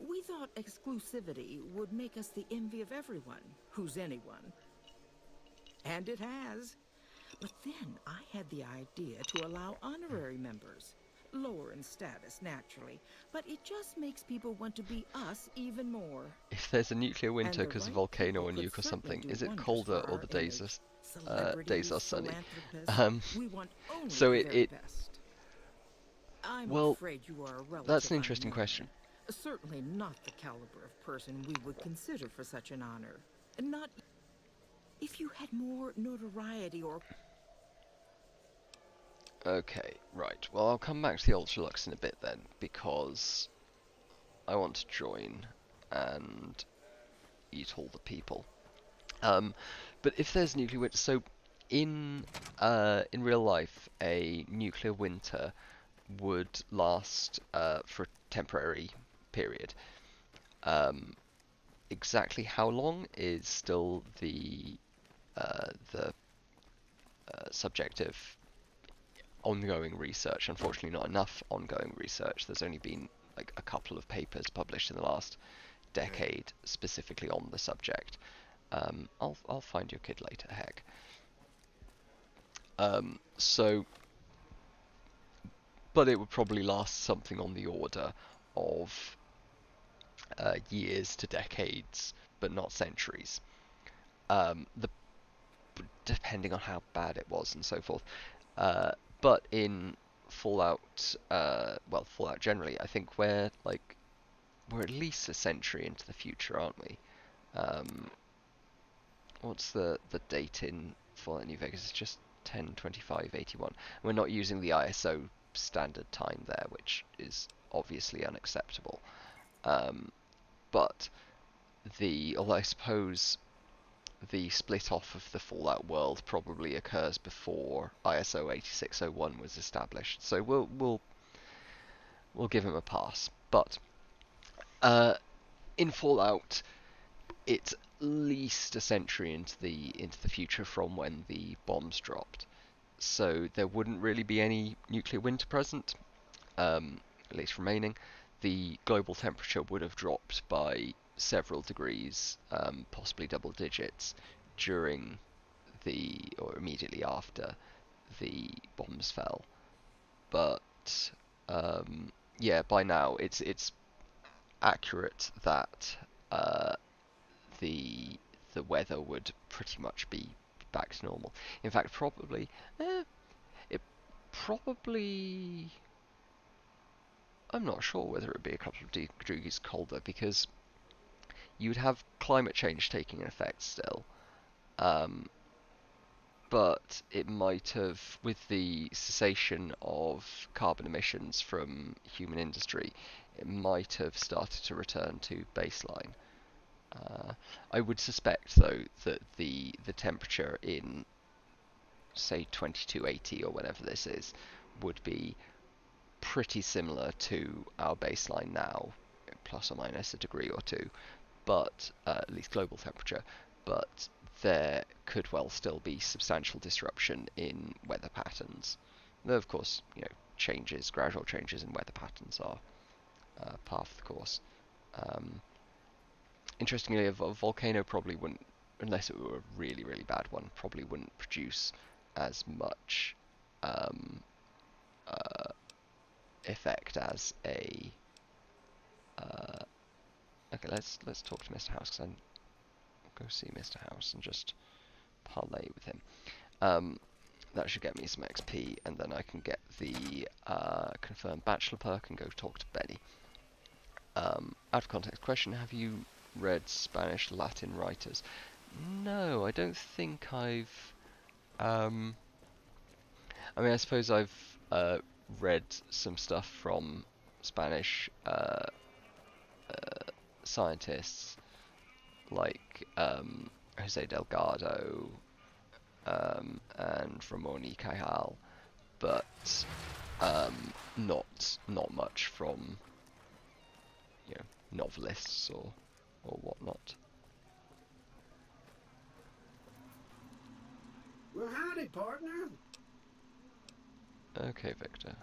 We thought exclusivity would make us the envy of everyone who's anyone. And it has. But then I had the idea to allow honorary members. Lower in status, naturally, but it just makes people want to be us even more. If there's a nuclear winter because of right volcano or people nuke or could something, certainly is do it wonders colder for or our the days image. days are Celebrities, sunny? philanthropists, we want only So the very best. I'm well, afraid you are a relative that's an interesting unknown. question. Certainly not the caliber of person we would consider for such an honor. Not if you had more notoriety or... Okay, right. Well, I'll come back to the Ultralux in a bit then, because I want to join and eat all the people. But if there's nuclear winter, so in real life, a nuclear winter would last for a temporary period. Exactly how long is still the subject of ongoing research. Unfortunately, not enough ongoing research. There's only been like a couple of papers published in the last decade specifically on the subject. I'll find your kid later. Heck. So, but it would probably last something on the order of years to decades, but not centuries. Depending on how bad it was and so forth. But in Fallout, Fallout generally, I think we're at least a century into the future, aren't we? What's the date in Fallout New Vegas? It's just 10/25/81. We're not using the ISO standard time there, which is obviously unacceptable. But although I suppose the split off of the Fallout world probably occurs before ISO 8601 was established, so we'll give him a pass. But in Fallout, it's at least a century into the future from when the bombs dropped, so there wouldn't really be any nuclear winter present, at least remaining. The global temperature would have dropped by several degrees, possibly double digits, during or immediately after the bombs fell. But yeah, by now it's accurate that the weather would pretty much be back to normal. In fact, it probably. I'm not sure whether it would be a couple of degrees colder, because you'd have climate change taking effect still. But it might have, with the cessation of carbon emissions from human industry, it might have started to return to baseline. I would suspect, though, that the temperature in, say, 2280 or whatever this is, would be pretty similar to our baseline now, plus or minus a degree or two, but at least global temperature. But there could well still be substantial disruption in weather patterns. Though, of course, gradual changes in weather patterns are par for the course. Interestingly, a volcano probably wouldn't, unless it were a really, really bad one, probably wouldn't produce as much effect as a. Okay, let's talk to Mr. House, because I'll go see Mr. House and just parlay with him. That should get me some XP, and then I can get the confirmed bachelor perk and go talk to Benny. Out of context question: have you read Spanish Latin writers? No, I don't think I've. I mean, I suppose I've read some stuff from Spanish scientists like Jose Delgado and Ramon y Cajal, but not much from novelists or whatnot. Well, howdy, partner. Okay, Victor.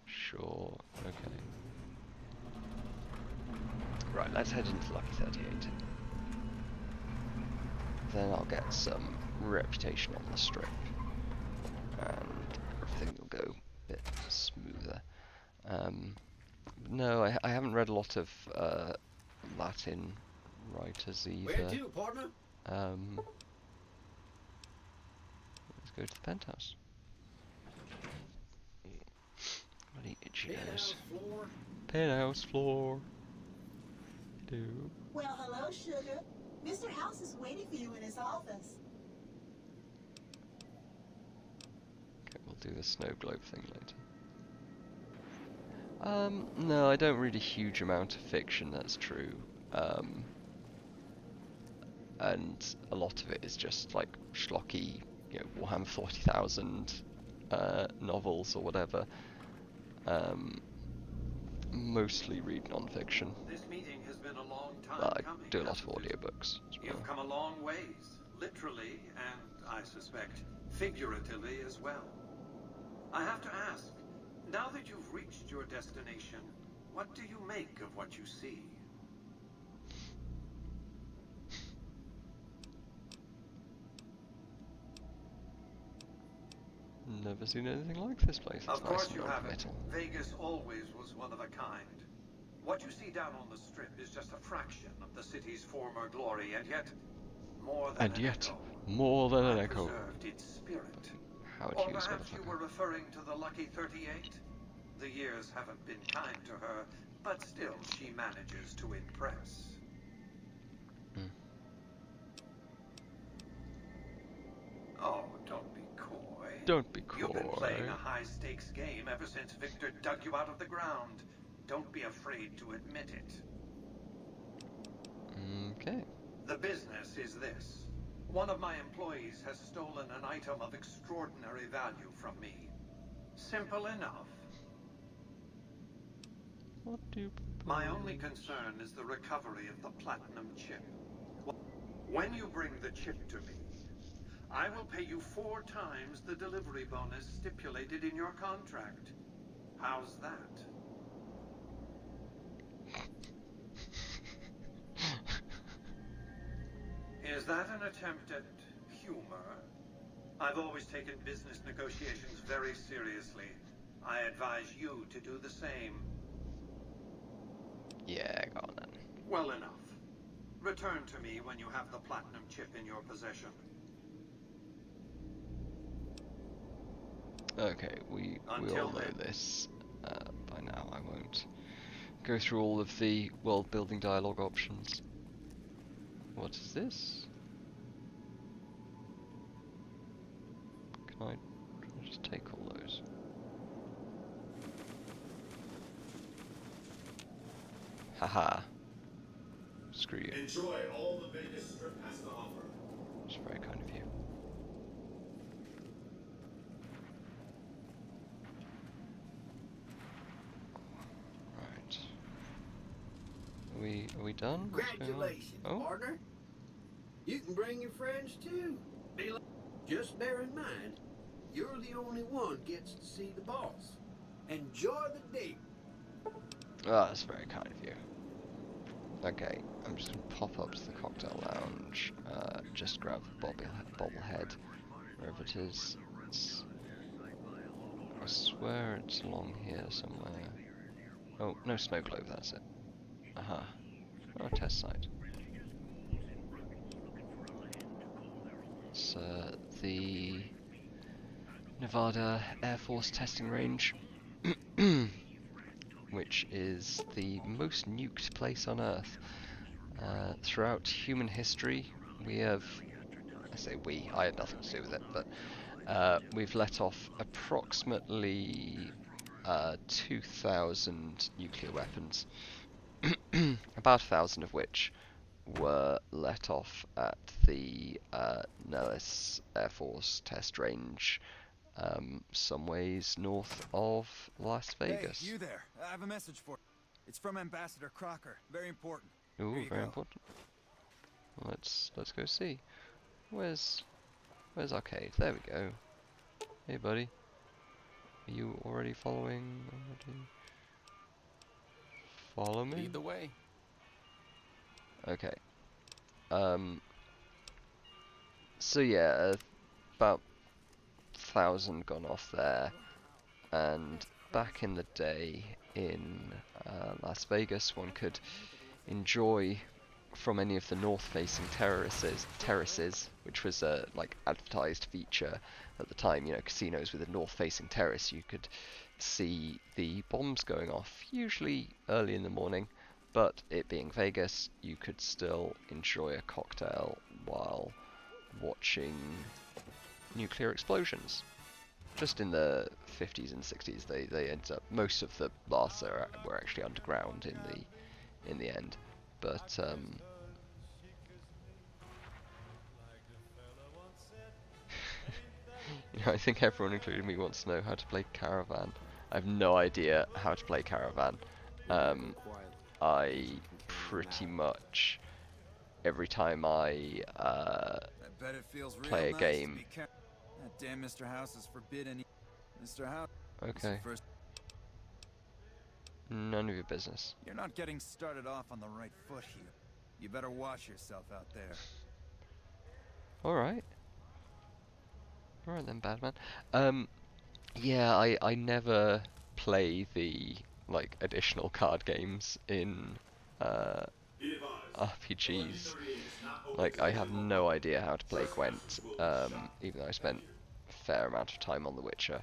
Sure. Okay. Right, let's head into Lucky 38. Then I'll get some reputation on the strip, and everything will go a bit smoother. No, I haven't read a lot of Latin writers either. Where to, partner? Let's go to the penthouse. Bloody itchy nose. Floor. Penthouse floor. Do. Well, hello, sugar. Mr. House is waiting for you in his office. Okay, we'll do the snow globe thing later. No, I don't read a huge amount of fiction, that's true. And a lot of it is just like schlocky, Warhammer 40,000 novels or whatever. Mostly read non-fiction. This meeting has been a long time But I coming, do a lot of hasn't it? audiobooks as well. You've come a long ways, literally and, I suspect, figuratively as well. I have to ask, now that you've reached your destination, what do you make of what you see? Never seen anything like this place. It's Of course nice you and haven't. non-committal. Vegas always was one of a kind. What you see down on the strip is just a fraction of the city's former glory, and yet, more than an echo. More than an I echo. preserved its spirit. Howard Or Hughes, perhaps you motherfucker. were referring to the Lucky 38? The years haven't been kind to her, but still she manages to impress. Oh, don't be coy. Don't be coy. You've been playing a high-stakes game ever since Victor dug you out of the ground. Don't be afraid to admit it. Okay. The business is this. One of my employees has stolen an item of extraordinary value from me. Simple enough. What do you propose? My only concern is the recovery of the platinum chip. When you bring the chip to me, I will pay you 4 times the delivery bonus stipulated in your contract. How's that? Is that an attempt at humor? I've always taken business negotiations very seriously. I advise you to do the same. Yeah, go on then. Well enough. Return to me when you have the platinum chip in your possession. Okay, we all Until know then. this by now. I won't go through all of the world-building dialogue options. What is this? Can I just take all those? Haha. Screw you. Enjoy all the Vegas Strip has to offer. It's very kind of you. Right. Are we done? What's going on? Congratulations, Oh, partner. You can bring your friends too. Just bear in mind, you're the only one gets to see the boss. Enjoy the day. oh, that's very kind of you. Okay, I'm just gonna pop up to the cocktail lounge. Just grab the bobblehead, wherever it is. I swear it's along here somewhere. Oh, no snow globe. That's it. Aha. Oh, test site. It's the Nevada Air Force testing range, which is the most nuked place on Earth. Throughout human history, we have, I say we, I had nothing to do with it, but we've let off approximately 2,000 nuclear weapons, about 1,000 of which were let off at the Nellis Air Force test range, some ways north of Las Vegas. Hey, you there. I have a message for you. It's from Ambassador Crocker. Very important. Ooh, very important. Let's go see. Where's Arcade? There we go. Hey, buddy. Are you already following? Follow me? Lead the way. Okay. So yeah, about 1,000 gone off there, and back in the day in Las Vegas, one could enjoy from any of the north-facing terraces, which was a like advertised feature at the time. You know, casinos with a north-facing terrace, you could see the bombs going off, usually early in the morning. But it being Vegas, you could still enjoy a cocktail while watching nuclear explosions. Just in the 50s and 60s, they ended up, most of the blasts were actually underground in the end. But you know, I think everyone, including me, wants to know how to play Caravan. I have no idea how to play Caravan. I pretty much every time I bet it feels play a real game. nice. That damn Mr. House is forbidden. Mr. House. Okay. None of your business. You're not getting started off on the right foot here. You better watch yourself out there. Alright. Alright then, Batman. Yeah, I never play the like additional card games in RPGs. Like, I have no idea how to play Gwent, even though I spent a fair amount of time on The Witcher.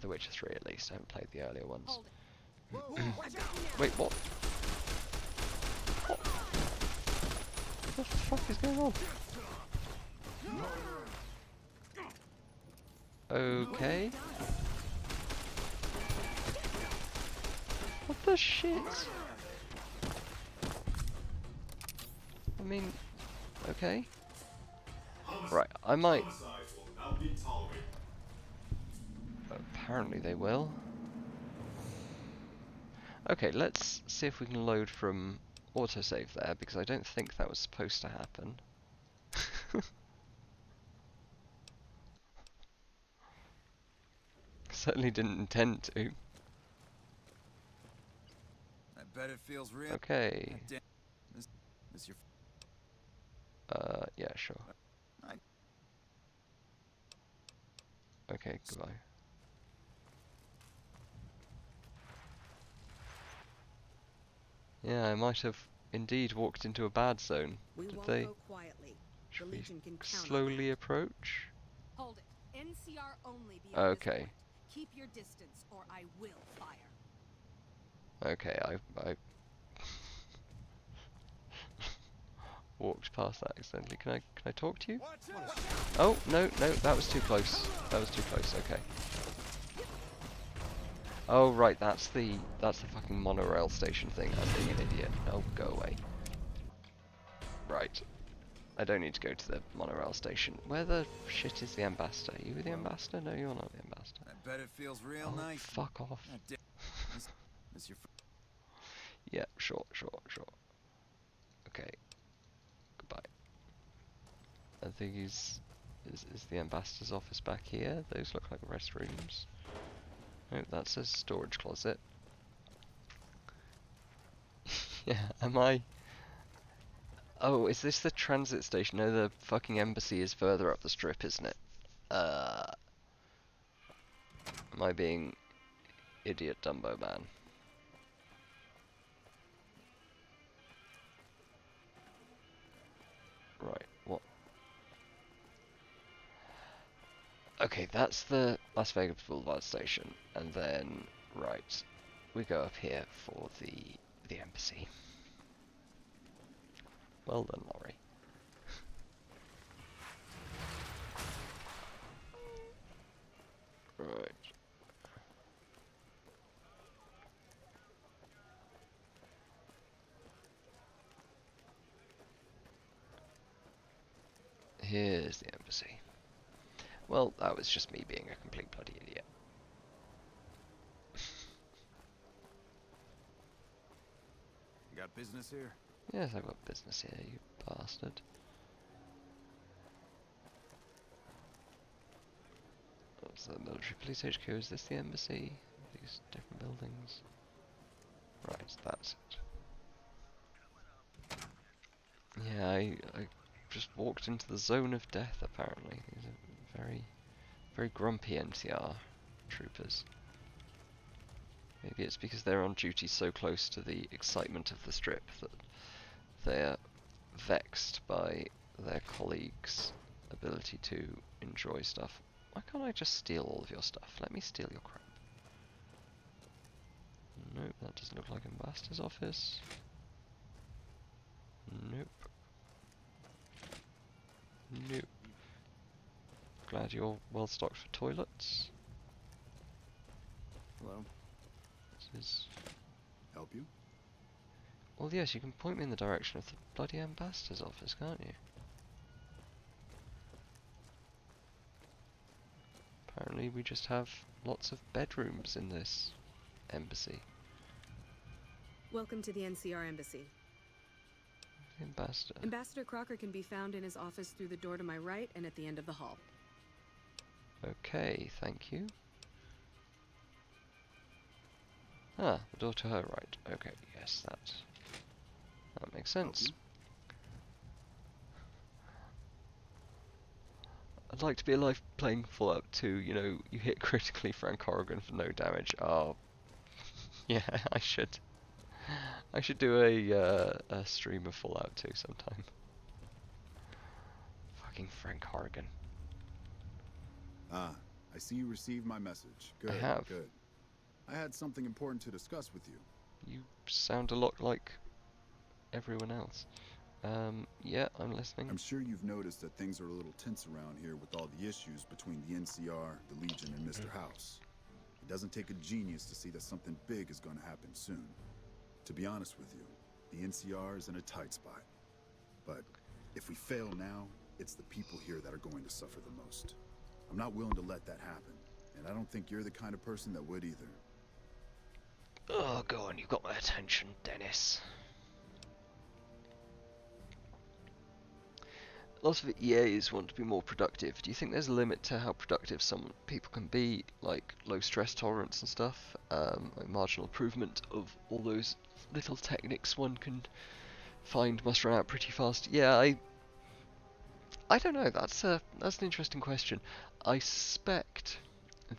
The Witcher 3 at least, I haven't played the earlier ones. Wait, what? What? What the fuck is going on? Okay. What the shit? I mean, okay. Right, I might... Apparently they will. Okay, let's see if we can load from autosave there, because I don't think that was supposed to happen. Certainly didn't intend to. I bet it feels real. Okay. This your... Yeah, sure. Okay, goodbye. Yeah, I might have indeed walked into a bad zone. Did they? Go quietly. Should The we Legion can count slowly approach? Hold it. NCR only beyond this Okay. point. Keep your distance, or I will fire. Okay, I walked past that accidentally. Can I talk to you? Oh, no, that was too close. That was too close, okay. Oh right, that's the fucking monorail station thing. I'm being an idiot. Oh, go away. Right. I don't need to go to the monorail station. Where the shit is the ambassador? Are you the ambassador? No, you're not the ambassador. I bet it feels real Oh, nice. fuck off. This your... Yeah, sure. Okay. Goodbye. I think is the ambassador's office back here? Those look like restrooms. No, that's a storage closet. Yeah, am I? Oh, is this the transit station? No, the fucking embassy is further up the strip, isn't it? Am I being idiot Dumbo man? Right, what? Okay, that's the Las Vegas Boulevard station, and then, right, we go up here for the embassy. Well done, Laurie. Right. Here's the embassy. Well, that was just me being a complete bloody idiot. You got business here? Yes, I've got business here, you bastard. That's the military police HQ. Is this the embassy? These different buildings. Right, that's it. Yeah, I just walked into the zone of death, apparently. These are very grumpy NCR troopers. Maybe it's because they're on duty so close to the excitement of the strip that they're vexed by their colleagues' ability to enjoy stuff. Why can't I just steal all of your stuff? Let me steal your crap. Nope, that doesn't look like Ambassador's office. Nope. Nope. Glad you're well stocked for toilets. Hello. This is... Help you? Well, yes, you can point me in the direction of the bloody Ambassador's office, can't you? Apparently we just have lots of bedrooms in this embassy. Welcome to the NCR Embassy. The Ambassador. Ambassador Crocker can be found in his office through the door to my right and at the end of the hall. Okay, thank you. Ah, the door to her right. Okay, yes, that makes sense. I'd like to be alive playing Fallout 2, you know, you hit critically Frank Corrigan for no damage. Oh, yeah, I should do a stream of Fallout 2 sometime. Fucking Frank Corrigan. Ah, I see you received my message. Good, I have. good. I had something important to discuss with you. You sound a lot like everyone else. Yeah, I'm listening. I'm sure you've noticed that things are a little tense around here with all the issues between the NCR, the Legion, and Mr. House. It doesn't take a genius to see that something big is going to happen soon. To be honest with you, the NCR is in a tight spot. But if we fail now, it's the people here that are going to suffer the most. I'm not willing to let that happen, and I don't think you're the kind of person that would either. Oh, go on, you've got my attention, Dennis. Lots of EAs want to be more productive. Do you think there's a limit to how productive some people can be, like low stress tolerance and stuff, like marginal improvement of all those little techniques one can find must run out pretty fast? Yeah, I don't know. That's an interesting question. I suspect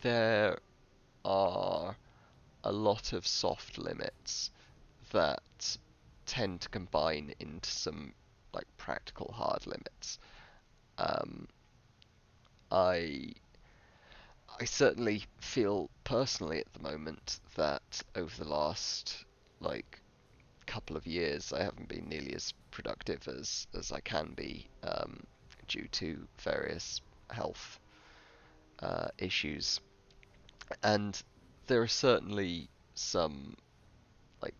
there are a lot of soft limits that tend to combine into some like practical hard limits. I certainly feel personally at the moment that over the last like couple of years I haven't been nearly as productive as I can be due to various health issues, and there are certainly some like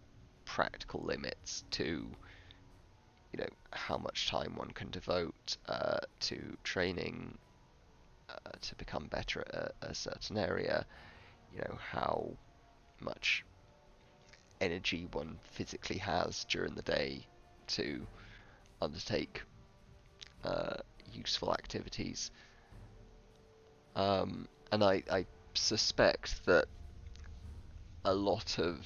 practical limits to how much time one can devote to training to become better at a certain area, how much energy one physically has during the day to undertake useful activities. And I suspect that a lot of,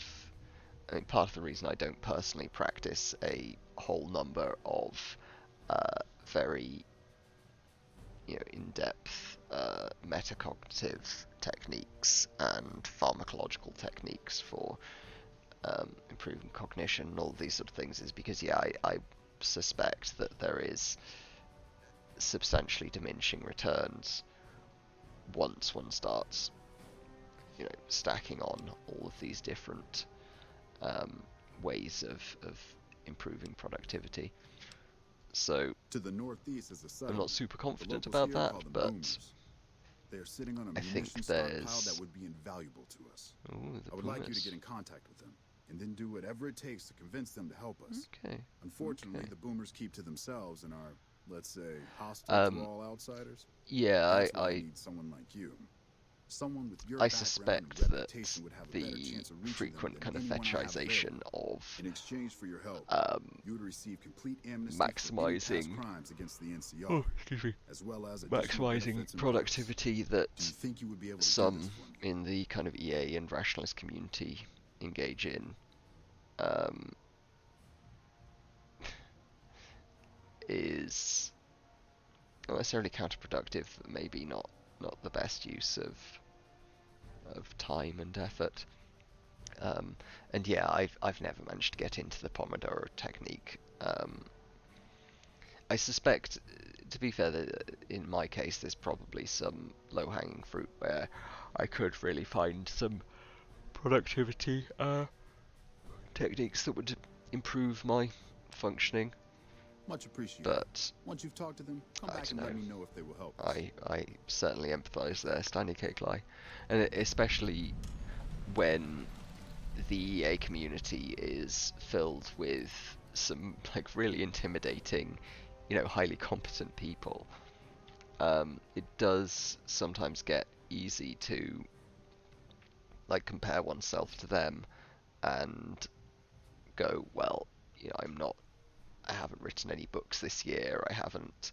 part of the reason I don't personally practice a whole number of very in-depth metacognitive techniques and pharmacological techniques for improving cognition and all these sort of things is because I suspect that there is substantially diminishing returns once one starts stacking on all of these different ways of improving productivity. So To the northeast is a I'm settlement. not super The confident locals about here that, call them but boomers. They are sitting on a I think munitions stockpile there's... that would be invaluable to us. Ooh, the I would like you to boomers. get in contact with them, and then do whatever it takes to convince them to help us. Okay. Unfortunately, okay. the boomers keep to themselves and are, let's say, hostile to all outsiders. Yeah, That's why I need someone like you. Someone with your I background suspect and that reputation would have a better the chance of reaching frequent them kind of than anyone I have fetishization available. of In exchange for your help, you would receive complete amnesty for any past maximizing crimes against the NCR, as well as additional benefits maximizing and productivity perks. that Do you think you would be able to do some this for me? in the kind of EA and rationalist community engage in is not necessarily counterproductive, but maybe not the best use of time and effort. And yeah, I've never managed to get into the Pomodoro technique. I suspect, to be fair, that in my case, there's probably some low-hanging fruit where I could really find some productivity techniques that would improve my functioning. Much appreciated. But once you've talked to them, come I back don't and know. let me know if they will help us. I certainly empathise there, Stanley Cake-Lie, and especially when the EA community is filled with some like really intimidating, highly competent people. It does sometimes get easy to like compare oneself to them and go, well, I haven't written any books this year. I haven't,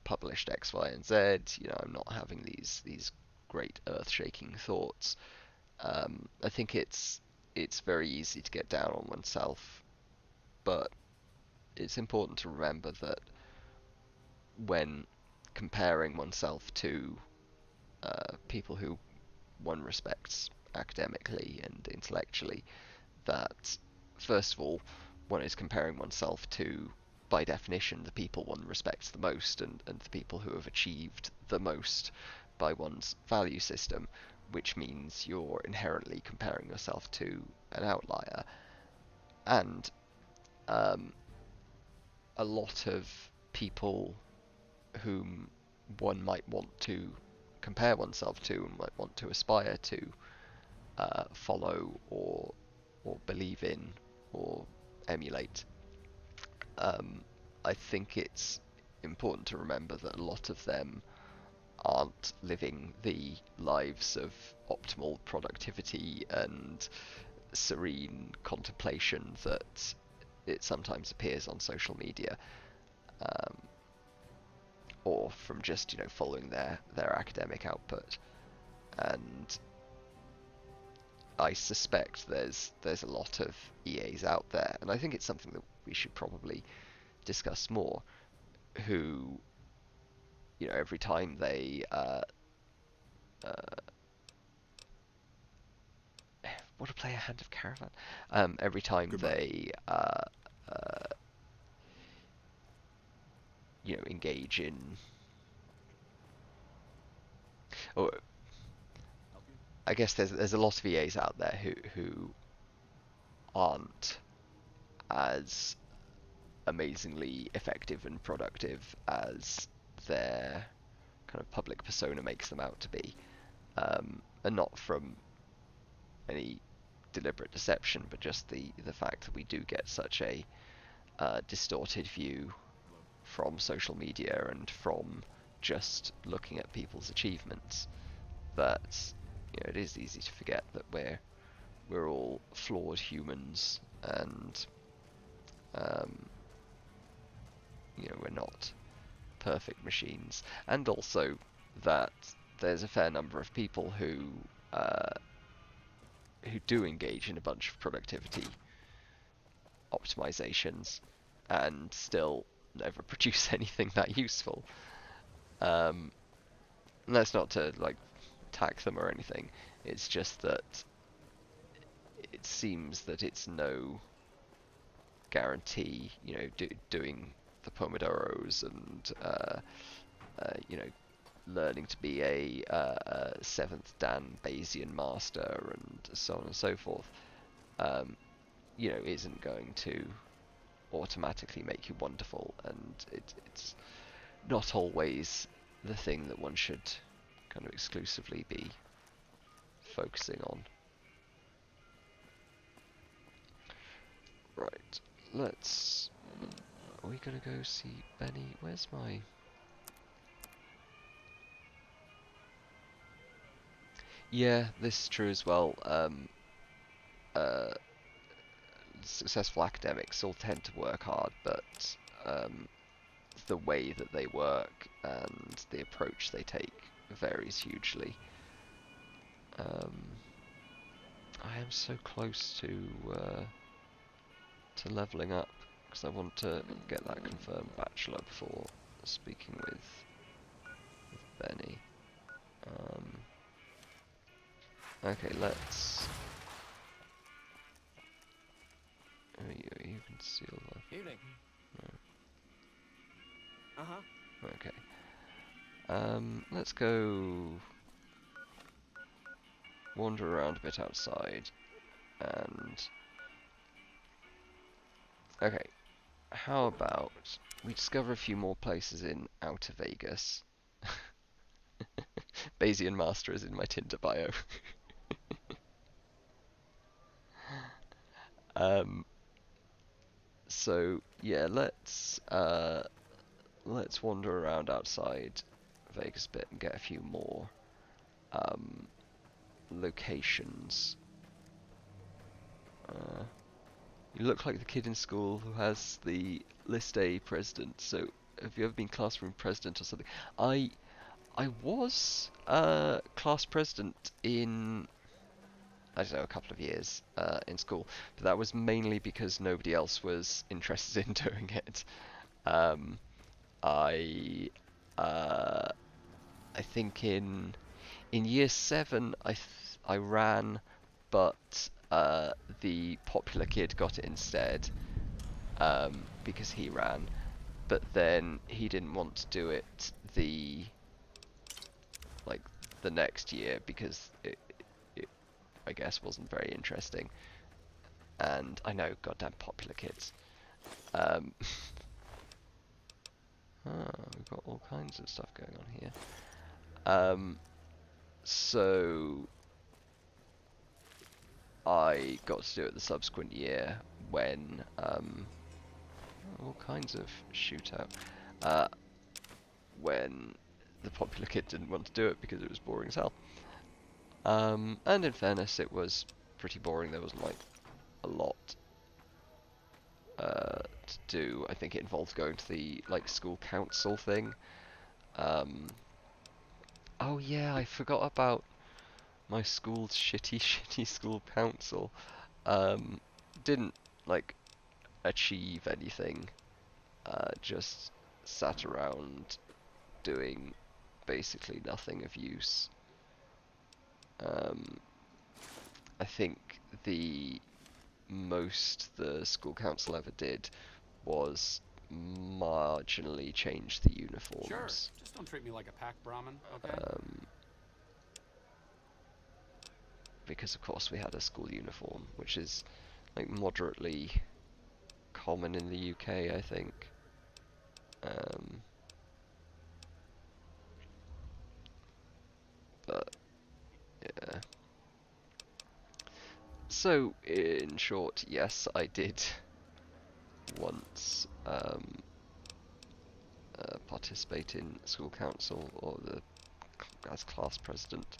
published X, Y, and Z. I'm not having these great earth-shaking thoughts. I think it's very easy to get down on oneself, but it's important to remember that when comparing oneself to people who one respects academically and intellectually, that first of all, one is comparing oneself to, by definition, the people one respects the most and the people who have achieved the most by one's value system, which means you're inherently comparing yourself to an outlier. And a lot of people whom one might want to compare oneself to and might want to aspire to follow or believe in or emulate, I think it's important to remember that a lot of them aren't living the lives of optimal productivity and serene contemplation that it sometimes appears on social media, or from just following their academic output. And I suspect there's a lot of EAs out there, and I think it's something that we should probably discuss more, who every time they want to play a hand of Caravan, every time they engage in, or I guess there's a lot of EAs out there who aren't as amazingly effective and productive as their kind of public persona makes them out to be, and not from any deliberate deception, but just the fact that we do get such a distorted view from social media and from just looking at people's achievements, that it is easy to forget that we're all flawed humans, and we're not perfect machines, and also that there's a fair number of people who do engage in a bunch of productivity optimizations and still never produce anything that useful. And that's not to attack them or anything. It's just that it seems that it's no guarantee, doing the Pomodoros and learning to be a seventh Dan Bayesian master and so on and so forth, isn't going to automatically make you wonderful, and it's not always the thing that one should kind of exclusively be focusing on. Right, let's... Are we gonna go see Benny? Where's my... Yeah, this is true as well. Successful academics all tend to work hard, but the way that they work and the approach they take varies hugely. I am so close to leveling up because I want to get that confirmed bachelor before speaking with Benny. Okay, let's. Oh, you can seal the. Evening. No. Uh-huh. Okay. Let's go wander around a bit outside and. Okay. How about we discover a few more places in Outer Vegas? Bayesian Master is in my Tinder bio. So yeah, let's wander around outside Vegas a bit and get a few more locations. You look like the kid in school who has the List A president. So have you ever been classroom president or something? I was class president in, I don't know, a couple of years in school, but that was mainly because nobody else was interested in doing it. I think in year 7 I ran, but the popular kid got it instead because he ran, but then he didn't want to do it the next year because it I guess wasn't very interesting. And I know, goddamn popular kids. We've got all kinds of stuff going on here. So I got to do it the subsequent year when all kinds of shootout. When the popular kid didn't want to do it because it was boring as hell. And in fairness, it was pretty boring. There wasn't like a lot to do. I think it involved going to the school council thing. Oh yeah, I forgot about my school's shitty school council. Didn't achieve anything. Just sat around doing basically nothing of use. I think the most the school council ever did was marginally change the uniforms. Sure, just don't treat me like a pack Brahmin, okay? Because of course we had a school uniform, which is moderately common in the UK, I think. But yeah. So in short, yes, I did once participate in school council or as class president.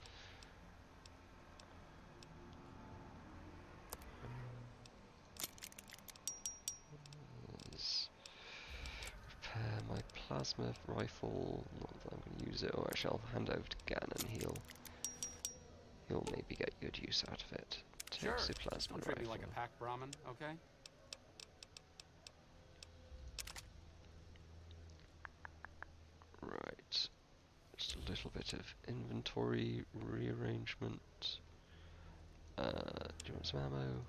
Repair my plasma rifle. Not that I'm going to use it, or actually I'll hand over to Gannon. He'll maybe get good use out of it. Sure, Takes a plasma just don't treat me rifle. like a pack Brahmin, okay? Right. Just a little bit of inventory rearrangement. Do you want some ammo?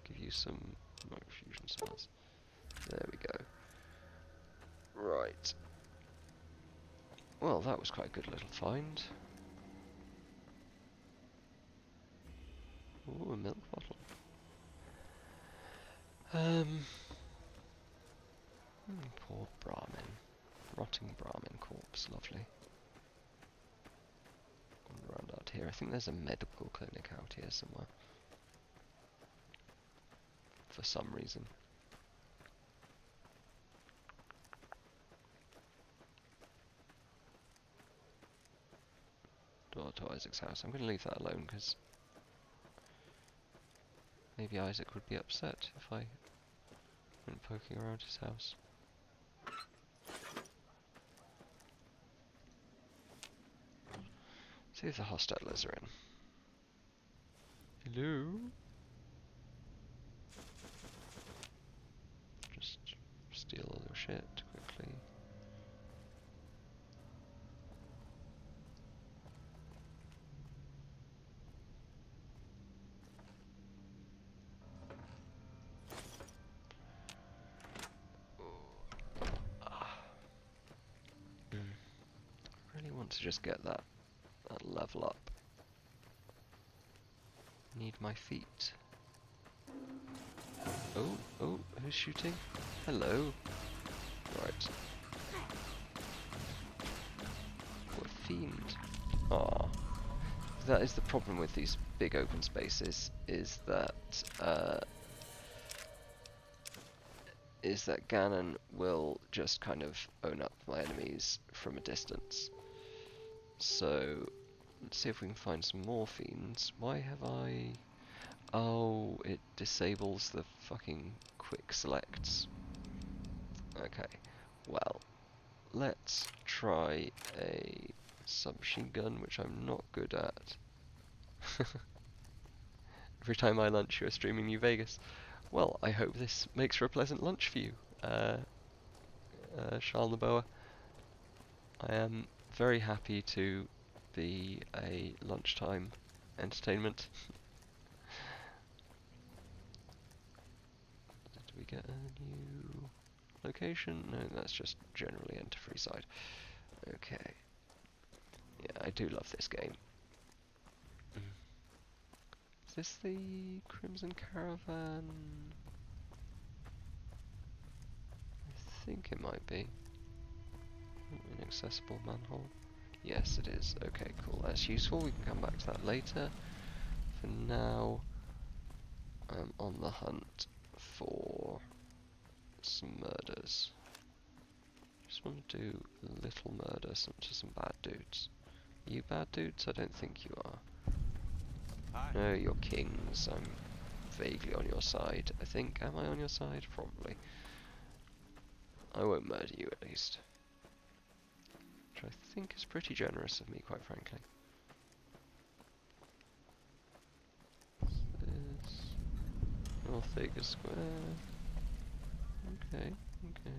Give you some fusion cells. There we go. Right. Well, that was quite a good little find. Ooh, a milk bottle. Poor Brahmin. Rotting Brahmin corpse, lovely. Around out here, I think there's a medical clinic out here somewhere. For some reason. Door to Isaac's house. I'm going to leave that alone because maybe Isaac would be upset if I went poking around his house. See if the hostelers are in. Hello? Just steal all your shit quickly. Really want to just get that level up. Need my feet. Oh, who's shooting? Hello. Right. What a fiend. Aw. That is the problem with these big open spaces, is that Ganon will just kind of own up my enemies from a distance. So, let's see if we can find some more fiends. Why have I... Oh, it disables the fucking quick selects. Okay, well, let's try a submachine gun, which I'm not good at. Every time I lunch, you're streaming New Vegas. Well, I hope this makes for a pleasant lunch for you, Charles Naboa. I am very happy to be a lunchtime entertainment. Did we get a new location? No, that's just generally enter free side. Okay. Yeah, I do love this game. Is this the Crimson Caravan? I think it might be. Inaccessible manhole. Yes, it is. Okay, cool. That's useful. We can come back to that later. For now, I'm on the hunt for some murders. Just want to do a little murder to some bad dudes. Are you bad dudes? I don't think you are. Hi. No, you're kings. I'm vaguely on your side, I think. Am I on your side? Probably. I won't murder you, at least. Which I think is pretty generous of me, quite frankly. This North Acre Square. Okay, okay.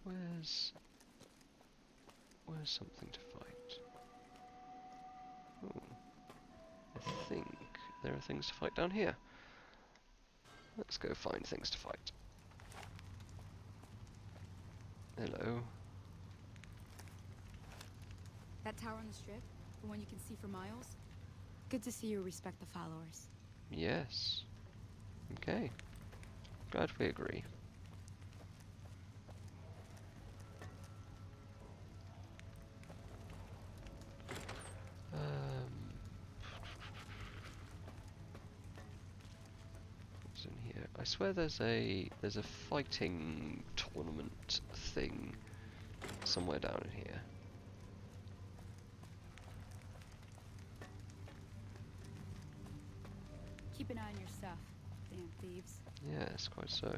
Where's something to fight? Ooh. I think there are things to fight down here. Let's go find things to fight. Hello. That tower on the strip? The one you can see for miles? Good to see you respect the followers. Yes. Okay. Glad we agree. What's in here? I swear there's a fighting tournament thing somewhere down in here. Keep an eye on your stuff, damn thieves. Yes, quite so.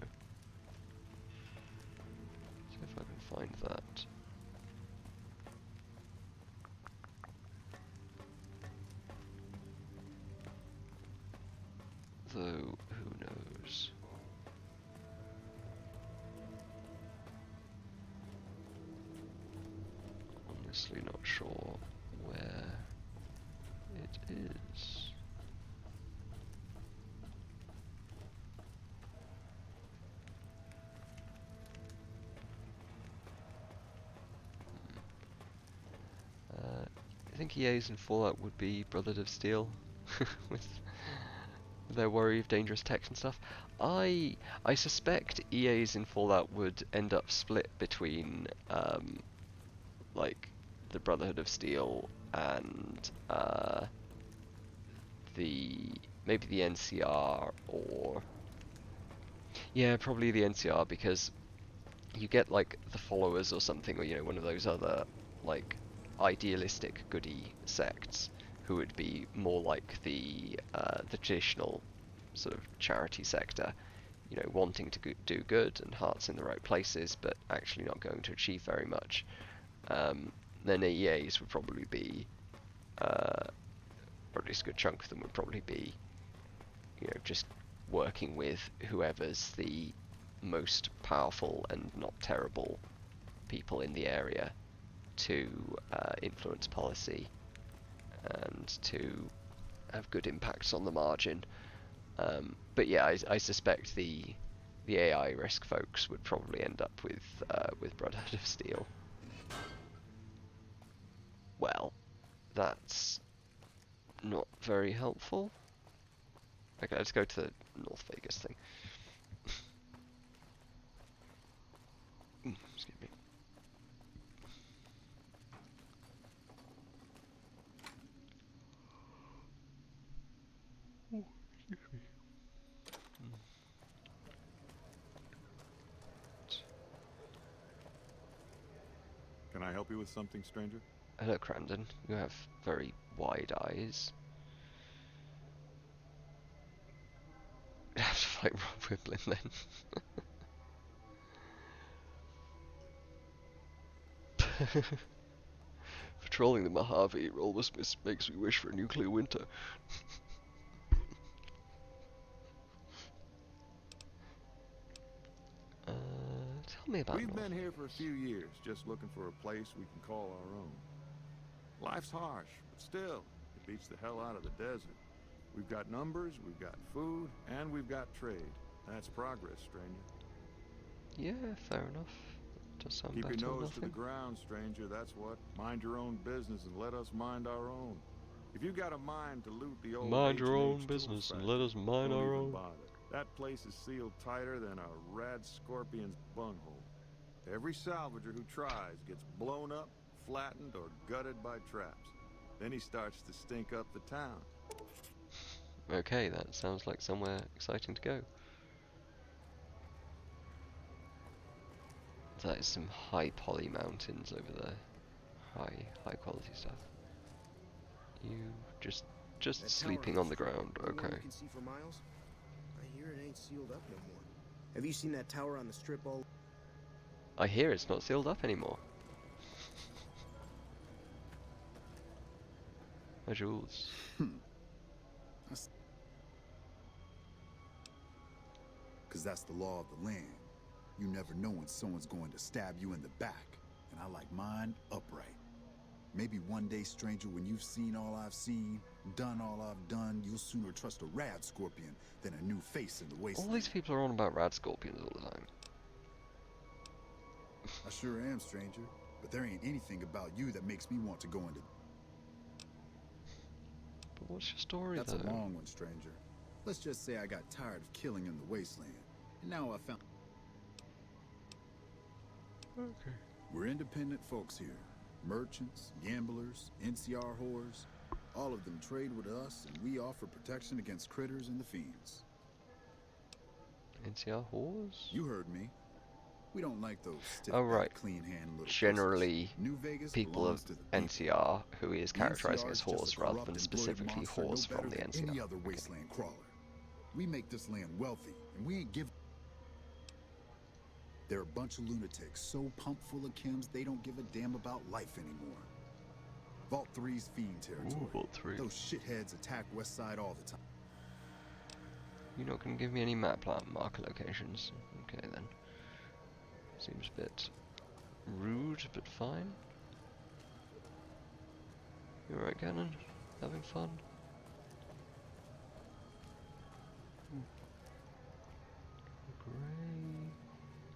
See if I can find that. Though, who knows? Honestly not sure where it is. I think EA's in Fallout would be Brotherhood of Steel with their worry of dangerous tech and stuff. I suspect EA's in Fallout would end up split between like the Brotherhood of Steel and maybe the NCR, or yeah, probably the NCR, because you get like the Followers or something, or you know, one of those other like idealistic goody sects who would be more like the traditional sort of charity sector, you know, wanting to do good and hearts in the right places, but actually not going to achieve very much. Then EAs would probably be, or at least a good chunk of them would probably be, you know, just working with whoever's the most powerful and not terrible people in the area to influence policy and to have good impacts on the margin. But yeah, I suspect the AI risk folks would probably end up with Brotherhood of Steel. Well, that's not very helpful. Okay, let's go to the North Vegas thing. Excuse me. Can I help you with something, stranger? Hello, Crandon. You have very wide eyes. You have to fight Rob Whiblin then. Patrolling the Mojave almost makes me wish for a nuclear winter. Tell me about We've North been here Vegas. for a few years, just looking for a place we can call our own. Life's harsh, but still, it beats the hell out of the desert. We've got numbers, we've got food, and we've got trade. That's progress, stranger. Yeah, fair enough. Does sound Keep better your than nose to the nothing. ground, stranger, that's what. Mind your own business and let us mind our own. If you got a mind to loot the old Mind your H&H own tool business and factory, let us mind don't our even own. bother. That place is sealed tighter than a rad scorpion's bunghole. Every salvager who tries gets blown up, flattened, or gutted by traps. Then he starts to stink up the town. Okay, that sounds like somewhere exciting to go. That is some high poly mountains over there. High quality stuff. You just That sleeping tower on the ground, the one okay. you can see for miles? I hear it ain't sealed up no more. Have you seen that tower on the strip all... I hear it's not sealed up anymore. My Jules. Because that's the law of the land. You never know when someone's going to stab you in the back. And I like mine upright. Maybe one day, stranger, when you've seen all I've seen, done all I've done, you'll sooner trust a rad scorpion than a new face in the wasteland. All these people are on about rad scorpions all the time. I sure am, stranger. But there ain't anything about you that makes me want to go into... But what's your story, That's though? a long one, stranger. Let's just say I got tired of killing in the wasteland. And now I found... Okay. We're independent folks here. Merchants, gamblers, NCR whores. All of them trade with us, and we offer protection against critters and the fiends. NCR whores? You heard me. We don't like those stiff, Oh, right. clean-handed little Generally, pussies. New Vegas people belongs of to the people. NCR who he is The characterizing NCR as is just whores a rather corrupt than and specifically bloated monster, whores no from the better than NCR. any other wasteland crawler. We make this land wealthy, and we ain't give... They're a bunch of lunatics, so pumped full of chems they don't give a damn about life anymore. Vault 3's fiend territory. Ooh, Vault 3. Those shitheads attack Westside all the time. You're not going to give me any map marker locations. Okay, then. Seems a bit rude, but fine. You alright, Gannon? Having fun? Grey.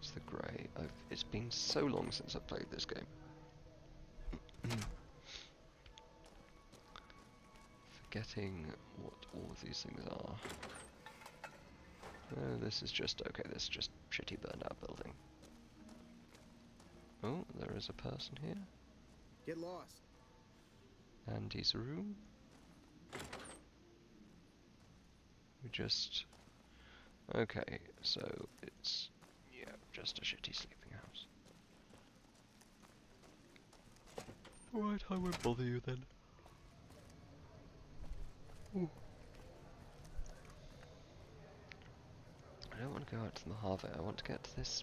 It's the grey. It's been so long since I've played this game. forgetting what all of these things are. Oh, this is just, okay, this is just shitty burned out building. Oh, there is a person here. Get lost. Andy's room. We just... Okay, so it's, yeah, just a shitty sleeping house. Alright, I won't bother you then. Ooh. I don't want to go out to the Mojave, I want to get to this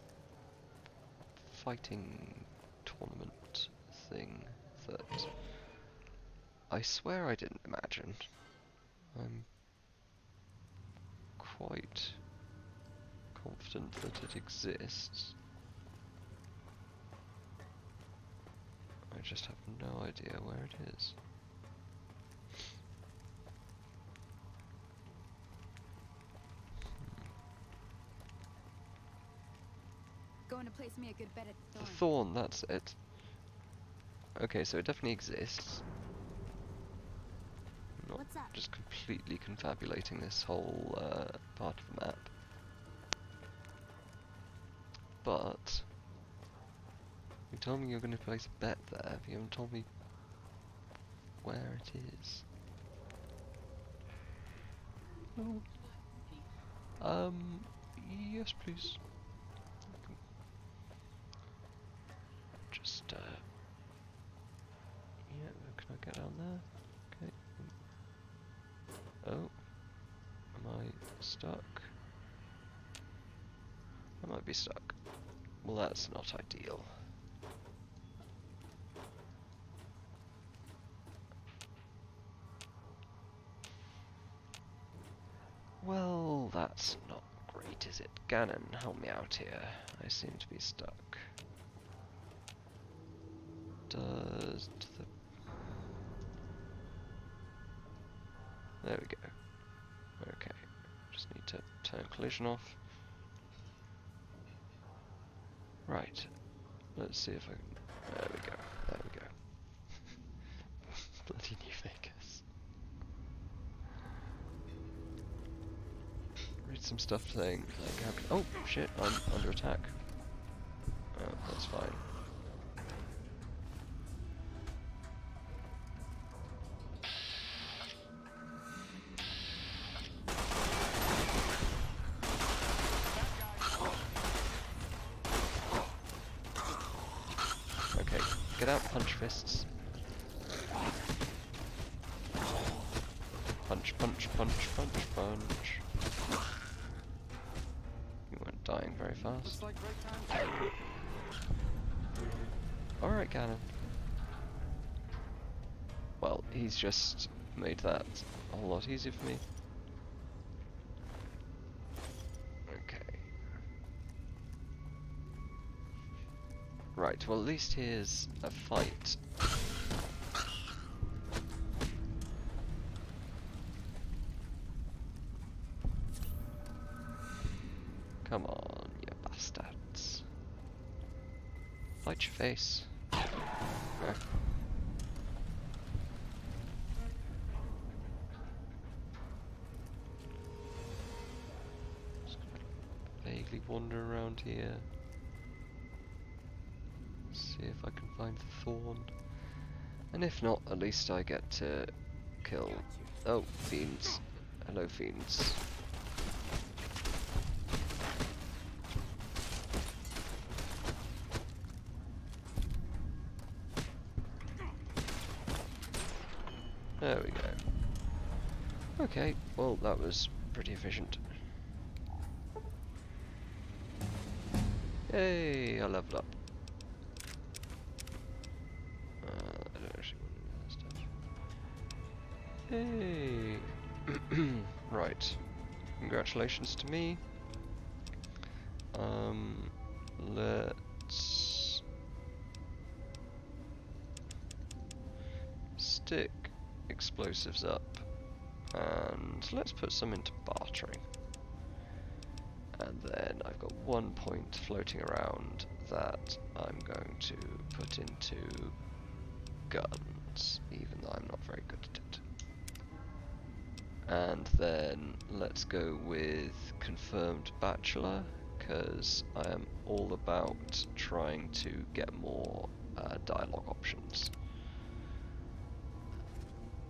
fighting tournament thing that I swear I didn't imagine. I'm quite confident that it exists. I just have no idea where it is. Going to place me a good bet at The Thorn, that's it. Okay, so it definitely exists. Not What's up? just completely confabulating this whole part of the map. But you told me you're going to place a bet there, but you haven't told me where it is. No. Yes, please. Just, yeah, can I get down there? Okay. Oh. Am I stuck? I might be stuck. Well, that's not ideal. Well, that's not great, is it? Ganon, help me out here. I seem to be stuck. Does the... There we go. Okay. Just need to turn collision off. Right. Let's see if I can... There we go. There we go. Bloody New Vegas. Read some stuff saying, like, how can... Oh, shit, I'm under attack. Oh, that's fine. Okay, get out, punch fists. Punch, punch, punch, punch, punch. You weren't dying very fast. Alright, Ganon. Well, he's just made that a whole lot easier for me. Okay. Right, well at least here's a fight. Come on, you bastards. Fight your face. Okay. Just gonna vaguely wander around here. See if I can find the Thorn. And if not, at least I get to kill... Oh, fiends. Hello, fiends. There we go. Okay, well that was pretty efficient. Yay, I leveled up. I don't actually want to do that stuff. Hey! Right. Congratulations to me. Let's stick explosives up and let's put some into bartering. And then I've got 1 point floating around that I'm going to put into guns, even though I'm not very good at it. And then let's go with confirmed bachelor, because I am all about trying to get more dialogue options.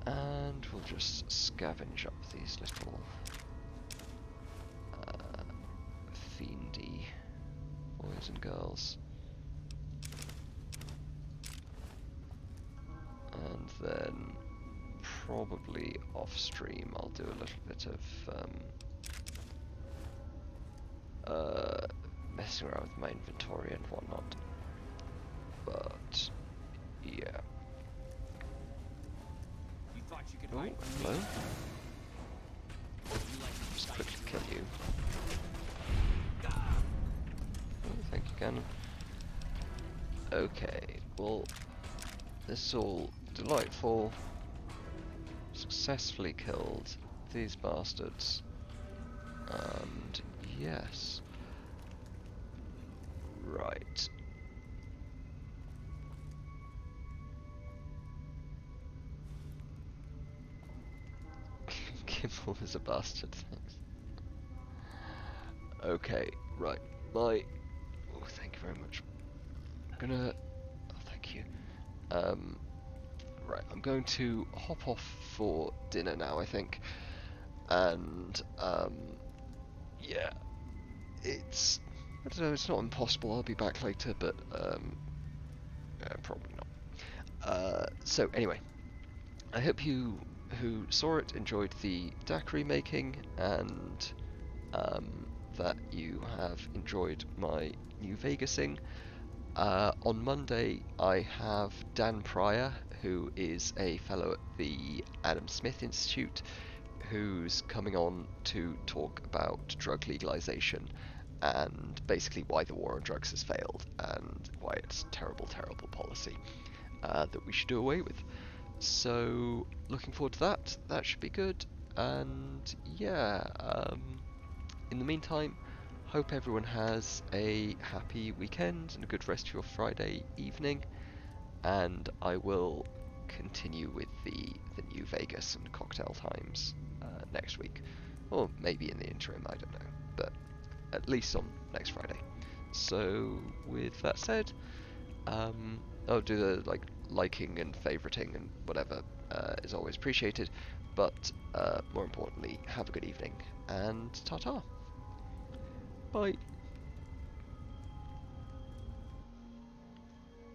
And we'll just scavenge up these little fiendy boys and girls. And then probably off stream I'll do a little bit of messing around with my inventory and whatnot. But yeah. You thought you could Oh, hide from hello. me? Just quickly kill you. Oh, thank you, Cannon. Okay, well, this is all delightful. Successfully killed these bastards. And yes. Right. Kimball is a bastard, thanks. Okay, right. Oh, thank you very much. I'm gonna... Oh, thank you. Right, I'm going to hop off for dinner now, I think. And, yeah. It's... I don't know, it's not impossible, I'll be back later, but, probably not. So, anyway. I hope you who saw it enjoyed the daiquiri making, and that you have enjoyed my New Vegasing. On Monday I have Dan Pryor, who is a fellow at the Adam Smith Institute, who's coming on to talk about drug legalization and basically why the war on drugs has failed and why it's terrible, terrible policy that we should do away with. So looking forward to that. That should be good. And yeah, in the meantime, hope everyone has a happy weekend and a good rest of your Friday evening. And I will continue with the New Vegas and cocktail times next week, or maybe in the interim. I don't know, but at least on next Friday. So with that said, I'll do the liking and favoriting and whatever is always appreciated, but more importantly, have a good evening and ta-ta. Bye.